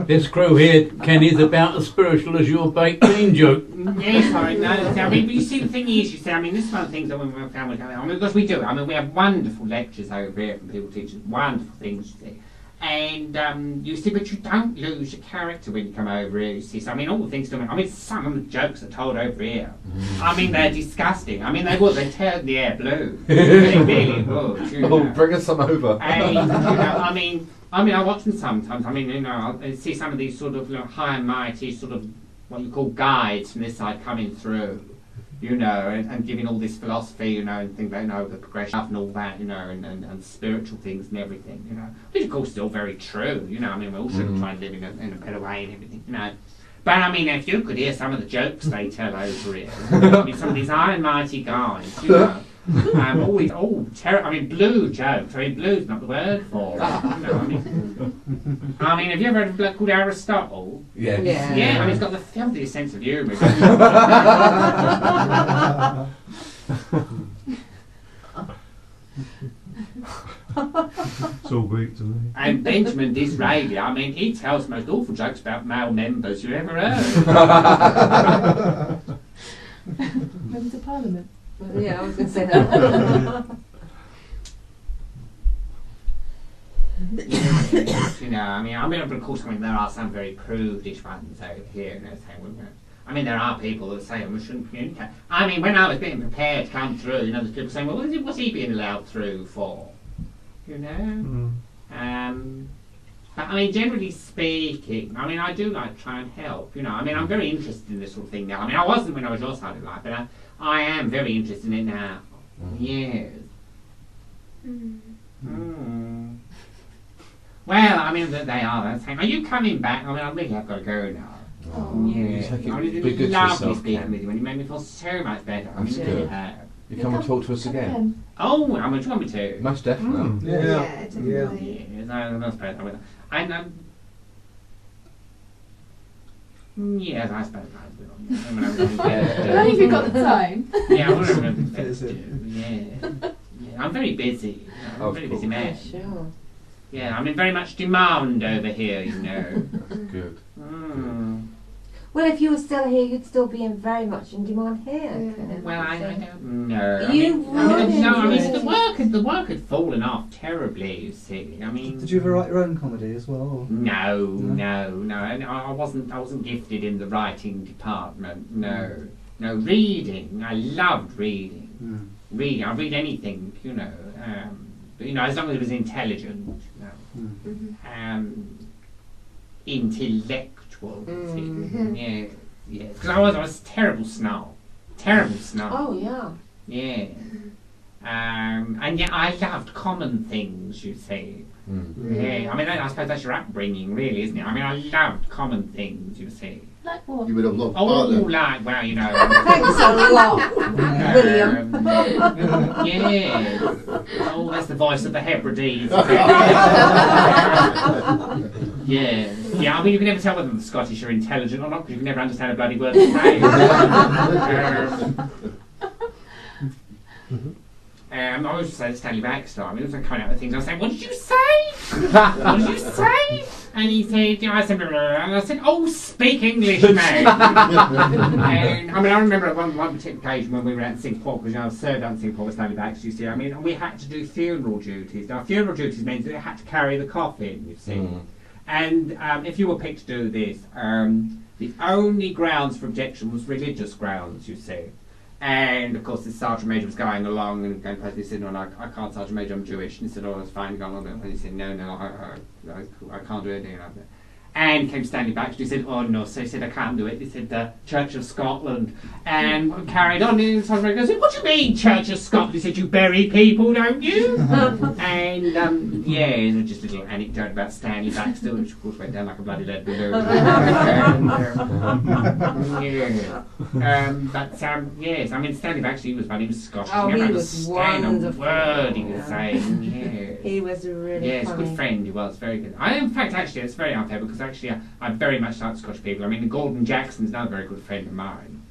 Speaker 4: This crew here, Kenny's about as spiritual as your baked bean joke.
Speaker 1: Yes, I know. I mean, but you see, the thing is, you see, I mean, this is one of the things that when we're family going on, because we do. I mean, we have wonderful lectures over here from people teaching wonderful things, you see. And you see, but you don't lose your character when you come over here, you see. So, I mean, all the things I mean, some of the jokes are told over here. I mean, they're disgusting. I mean, they would. They turn the air blue. They really would. You know.
Speaker 2: Oh, bring us some over.
Speaker 1: And, you know, I mean, I watch them sometimes. I mean, you know, I see some of these sort of high and mighty sort of what you call guides from this side coming through, you know, and giving all this philosophy, you know, and things like, you know, the progression and all that, you know, and spiritual things and everything, you know, which of course is all very true, you know. I mean, we all should try and live in a better way and everything, you know. But I mean, if you could hear some of the jokes they tell over here, I mean, some of these high and mighty guys, you know. Always, I mean, blue jokes. I mean, blue's not the word for it. You know, I mean, have you ever heard of a bloke called Aristotle?
Speaker 2: Yeah.
Speaker 1: Yeah, I mean, he's got the filthiest sense of humour.
Speaker 9: It's all Greek to me.
Speaker 1: And Benjamin Disraeli, I mean, he tells the most awful jokes about male members you ever heard.
Speaker 6: Members of Parliament.
Speaker 5: Yeah, I was going to say that.
Speaker 1: You know, I mean, of course, I mean, there are some very prudish ones over here, and everything. I mean, there are people that say, we shouldn't communicate. I mean, when I was being prepared to come through, you know, there's people saying, well, what's he being allowed through for? You know? But I mean, generally speaking, I mean, I do like to try and help, you know. I mean, I'm very interested in this sort of thing now. I mean, I wasn't when I was your side of life, but I am very interested in it now. Yes. Well, I mean, they are saying, are you coming back? I mean, I really have got to go now. Yeah.
Speaker 2: Be
Speaker 1: I mean,
Speaker 2: good to
Speaker 1: lovely
Speaker 2: yourself,
Speaker 1: speaking
Speaker 2: Ken.
Speaker 1: with you, and you made me feel so much better. I
Speaker 2: That's
Speaker 1: mean,
Speaker 2: good.
Speaker 1: really have.
Speaker 2: You come and talk to us again.
Speaker 1: Oh, how much do you want me to?
Speaker 2: Most definitely.
Speaker 11: Yeah, definitely.
Speaker 1: Yeah, no, that's better. And yes, I suppose I will.
Speaker 6: Only if you've got the time.
Speaker 1: Yeah, I want to remember festive. Yeah, I'm very busy. I'm a very busy man.
Speaker 3: Sure.
Speaker 1: Yeah, I'm in very much demand over here, you know.
Speaker 2: Good.
Speaker 3: Well, if you were still here, you'd still be in very much in demand here.
Speaker 1: Well, I don't know.
Speaker 3: You
Speaker 1: I mean, the work had fallen off terribly, you see. I mean,
Speaker 8: Did you ever write your own comedy as well? Or?
Speaker 1: No. And I wasn't gifted in the writing department. No, reading. I loved reading. Reading. I read anything, you know. But, you know, as long as it was intelligent, you know. Intellectual. Yeah. Because I was a terrible snob.
Speaker 3: Oh yeah.
Speaker 1: Yeah. And yet I loved common things, you see. Yeah. I mean, I suppose that's your upbringing, really, isn't it? I mean, I loved common things, you see.
Speaker 6: Like what?
Speaker 10: You would have loved
Speaker 1: Oh,
Speaker 10: partner.
Speaker 1: like, well, you know.
Speaker 3: Thanks a lot, William.
Speaker 1: Yeah. Oh, that's the voice of the Hebrides. Yeah. Yeah, I mean, you can never tell whether the Scottish are intelligent or not, because you can never understand a bloody word they say. I was just saying Stanley Baxter. I mean, it was coming out with things. I was saying, "What did you say? What did you say?" And he said, I said, blah, blah, blah. And I said, "Oh, speak English, man." And I mean, I remember at one particular occasion when we were out in Singapore, because I was served out in Singapore with Stanley Baxter, you see. I mean, we had to do funeral duties. Now, funeral duties means that you had to carry the coffin, you see. And if you were picked to do this, the only grounds for objection was religious grounds, you see. And of course, the Sergeant Major was going along and going past. He said, "No, I can't, Sergeant Major, I'm Jewish." And he said, "Oh, that's fine, go on." And he said, "No, I can't do anything like that." And came Stanley Baxter. He said, "Oh no." So he said, "I can't do it." He said, "The Church of Scotland." And carried on. And the Sergeant Major said, "What do you mean, Church of Scotland?" He said, "You bury people, don't you?" And yeah, just a little anecdote about Stanley Baxter, which of course went down like a bloody lead balloon. Yes, I mean, Stanley Baxter, he was funny. He was Scottish.
Speaker 3: Oh,
Speaker 1: he never
Speaker 3: he was
Speaker 1: understand
Speaker 3: wonderful.
Speaker 1: a word he was saying. Yes.
Speaker 3: He was really
Speaker 1: Yes,
Speaker 3: funny.
Speaker 1: good friend he was, very good. In fact, actually, it's very unfair because actually I very much like Scottish people. I mean, Gordon Jackson's another very good friend of mine.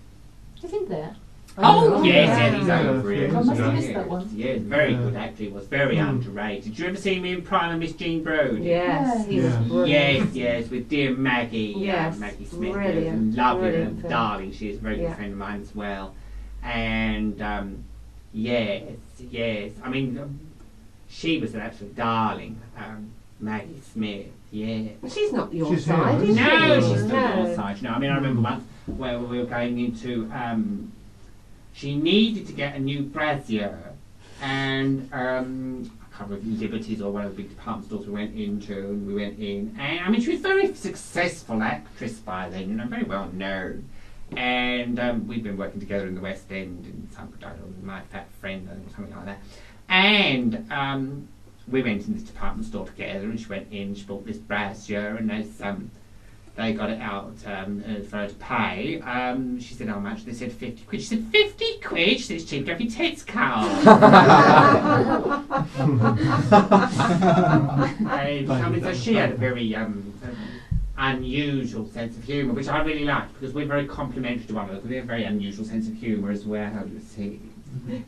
Speaker 6: Is he there?
Speaker 1: Oh, yes, he's over here.
Speaker 6: I must have missed that one.
Speaker 1: Yes, very good actor he was, very underrated. Did you ever see me in Prime and Miss Jean Brody?
Speaker 3: Yes, he was brilliant.
Speaker 1: Yes, with dear Maggie,
Speaker 3: Yes,
Speaker 1: Maggie Smith.
Speaker 3: brilliant,
Speaker 1: Lovely
Speaker 3: brilliant
Speaker 1: and
Speaker 3: film.
Speaker 1: darling. She is a very good friend of mine as well. And yes. I mean, she was an absolute darling, Maggie Smith. Yeah.
Speaker 3: Well, she's not your
Speaker 9: She's
Speaker 3: side,
Speaker 9: here,
Speaker 3: is she?
Speaker 1: No, she's still
Speaker 3: No.
Speaker 1: your side. No, I mean, I remember once where we were going into. She needed to get a new brassiere, and I can't remember Liberties or one of the big department stores we went into, and we went in, and I mean, she was a very successful actress by then, you know, very well known. And we'd been working together in the West End in some My Fat Friend, I think, or something like that. And we went in this department store together, and she went in, she bought this brassiere, and they got it out for her to pay. She said, "How much?" They said 50 quid. She said, 50 quid? She said, "It's cheap, have your tits card." I mean, so she had a very unusual sense of humour, which I really liked, because we're very complimentary to one another. We have a very unusual sense of humour as well, you see.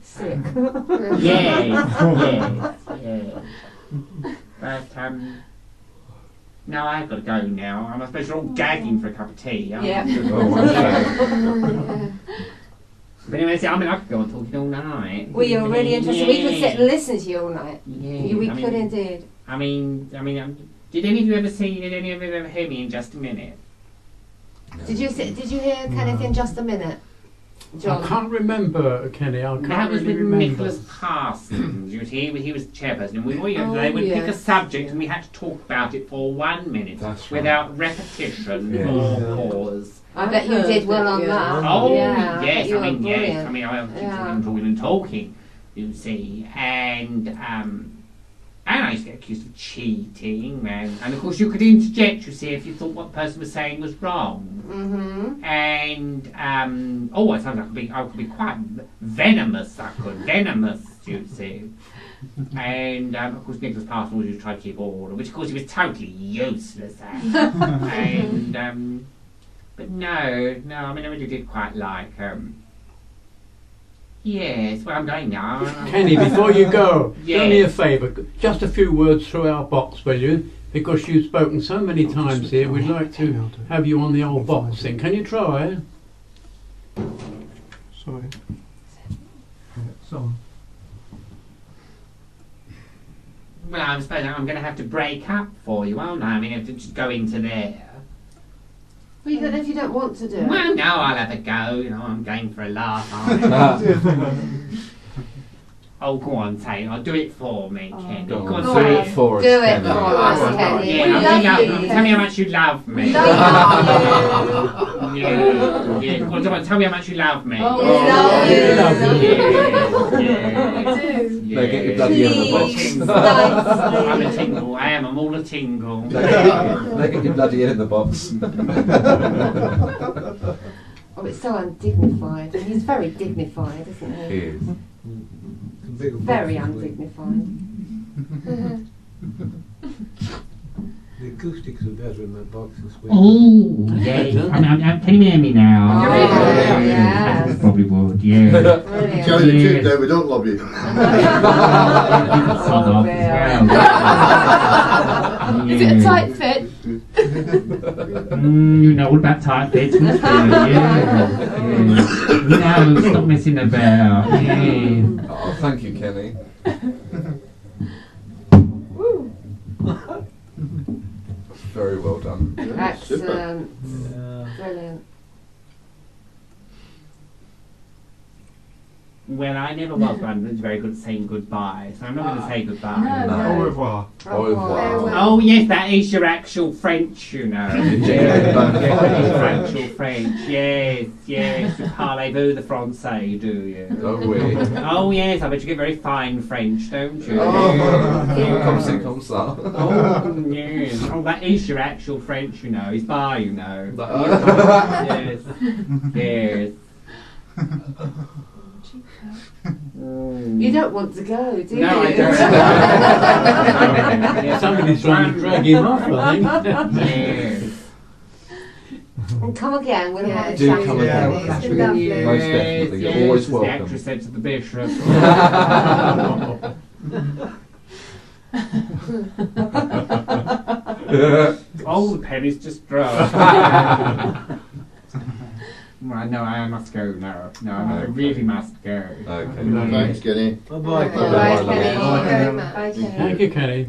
Speaker 3: Sick.
Speaker 1: Yes. But, no, I've got to go now. I suppose you're all gagging for a cup of tea.
Speaker 3: Yeah.
Speaker 1: But anyway, see, I mean, I could go on talking all night.
Speaker 3: Well, you're really interested. We could sit and listen to you all night.
Speaker 1: Yeah,
Speaker 3: We could indeed.
Speaker 1: I mean, did any of you ever hear me in Just a Minute?
Speaker 3: Did you hear Kenneth in Just a Minute? John?
Speaker 4: I can't remember, Kenny. I
Speaker 1: That
Speaker 4: can't
Speaker 1: was
Speaker 4: really
Speaker 1: with
Speaker 4: remember.
Speaker 1: Nicholas Parsons. He was chairperson, and
Speaker 3: Oh,
Speaker 1: they would pick a
Speaker 3: yes.
Speaker 1: subject, and we had to talk about it for 1 minute without repetition or pause.
Speaker 3: I bet you did well on that.
Speaker 1: Oh
Speaker 3: yeah,
Speaker 1: yes,
Speaker 3: you
Speaker 1: I mean
Speaker 3: were
Speaker 1: yes,
Speaker 3: brilliant.
Speaker 1: I mean I
Speaker 3: Yeah.
Speaker 1: was talking and talking, you see, and I used to get accused of cheating, and of course you could interject, you see, if you thought what the person was saying was wrong.
Speaker 3: Mm-hmm.
Speaker 1: And at times I could be quite venomous. You see. And of course Nicholas Parsons always tried to keep order, which of course he was totally useless at. And but no, I mean I really did quite like. Yes, well I'm going now.
Speaker 4: Kenny, before you go,
Speaker 1: Yes.
Speaker 4: do me a favour. Just a few words through our box, will you? Because you've spoken so many times here, we'd like to have you on the old box thing. Can you try?
Speaker 9: Sorry. It's on.
Speaker 1: Well, I suppose I'm going to have to break up for you, aren't I? I mean, I have to just go into there.
Speaker 3: Well, even if you don't want to do it.
Speaker 1: Well, no, I'll have a go. You know, I'm going for a laugh, aren't I? Oh, go on, say it. I'll do it for me, Kenny. Go on,
Speaker 2: Do
Speaker 1: say
Speaker 2: it for us,
Speaker 3: Do it
Speaker 2: Kenny.
Speaker 3: for us, Kenny.
Speaker 1: Yeah,
Speaker 3: We love you.
Speaker 1: tell me how much you love me.
Speaker 3: Love you.
Speaker 1: Yeah. Go on, tell me how much you love me.
Speaker 3: Oh, we love you.
Speaker 1: Yeah.
Speaker 2: No, get your bloody in the
Speaker 3: Please,
Speaker 2: box.
Speaker 3: nicely.
Speaker 1: I'm a tingle. I am. I'm all a tingle.
Speaker 2: No, get your bloody in the box.
Speaker 3: Oh, it's so undignified. And he's very dignified, isn't he?
Speaker 2: He is.
Speaker 3: Very undignified.
Speaker 12: The acoustics are better in that box this week.
Speaker 1: Oh, yes. Can you hear me now?
Speaker 3: Oh, yes.
Speaker 1: I probably would, yeah.
Speaker 3: Brilliant.
Speaker 10: Tell you the truth now, we don't love you.
Speaker 1: Sod off as well.
Speaker 6: Is it a tight fit?
Speaker 1: You know all about tight fits, must be, yeah. No, stop messing about. Yeah.
Speaker 2: Oh, thank you, Kenny. Very well done.
Speaker 3: Excellent. Brilliant.
Speaker 1: Well, I never was one that's very good at saying goodbye, so I'm not going to say goodbye.
Speaker 6: No.
Speaker 9: Au revoir.
Speaker 2: Au revoir.
Speaker 1: Oh yes, that is your actual French, you know. Yeah, that is your actual French. Yes, yes. You parlez-vous the Francais, do you?
Speaker 2: Oh, oui.
Speaker 1: Oh yes, I bet you get very fine French, don't you?
Speaker 2: Oh,
Speaker 1: Yeah.
Speaker 2: comme ci, comme ça.
Speaker 1: Oh yes. Oh, that is your actual French, you know. It's bar, you know. Yes. Yes.
Speaker 3: You don't want to go, do you?
Speaker 1: No, I don't.
Speaker 4: Somebody's trying to drag him off, I think.
Speaker 1: Yes.
Speaker 3: And come again, we'll have a
Speaker 2: Do
Speaker 3: chat
Speaker 2: come
Speaker 3: again.
Speaker 2: again.
Speaker 3: It's been lovely.
Speaker 2: Most definitely, you're always
Speaker 1: as
Speaker 2: welcome.
Speaker 1: The actress said to the bishop. Oh, the penny's just dropped. Well, no, I must go now. No, I really must go.
Speaker 2: Okay.
Speaker 10: Thanks, Kenny.
Speaker 12: Bye-bye.
Speaker 3: Bye, Kenny. Thank you very much.
Speaker 4: Thank you, Kenny.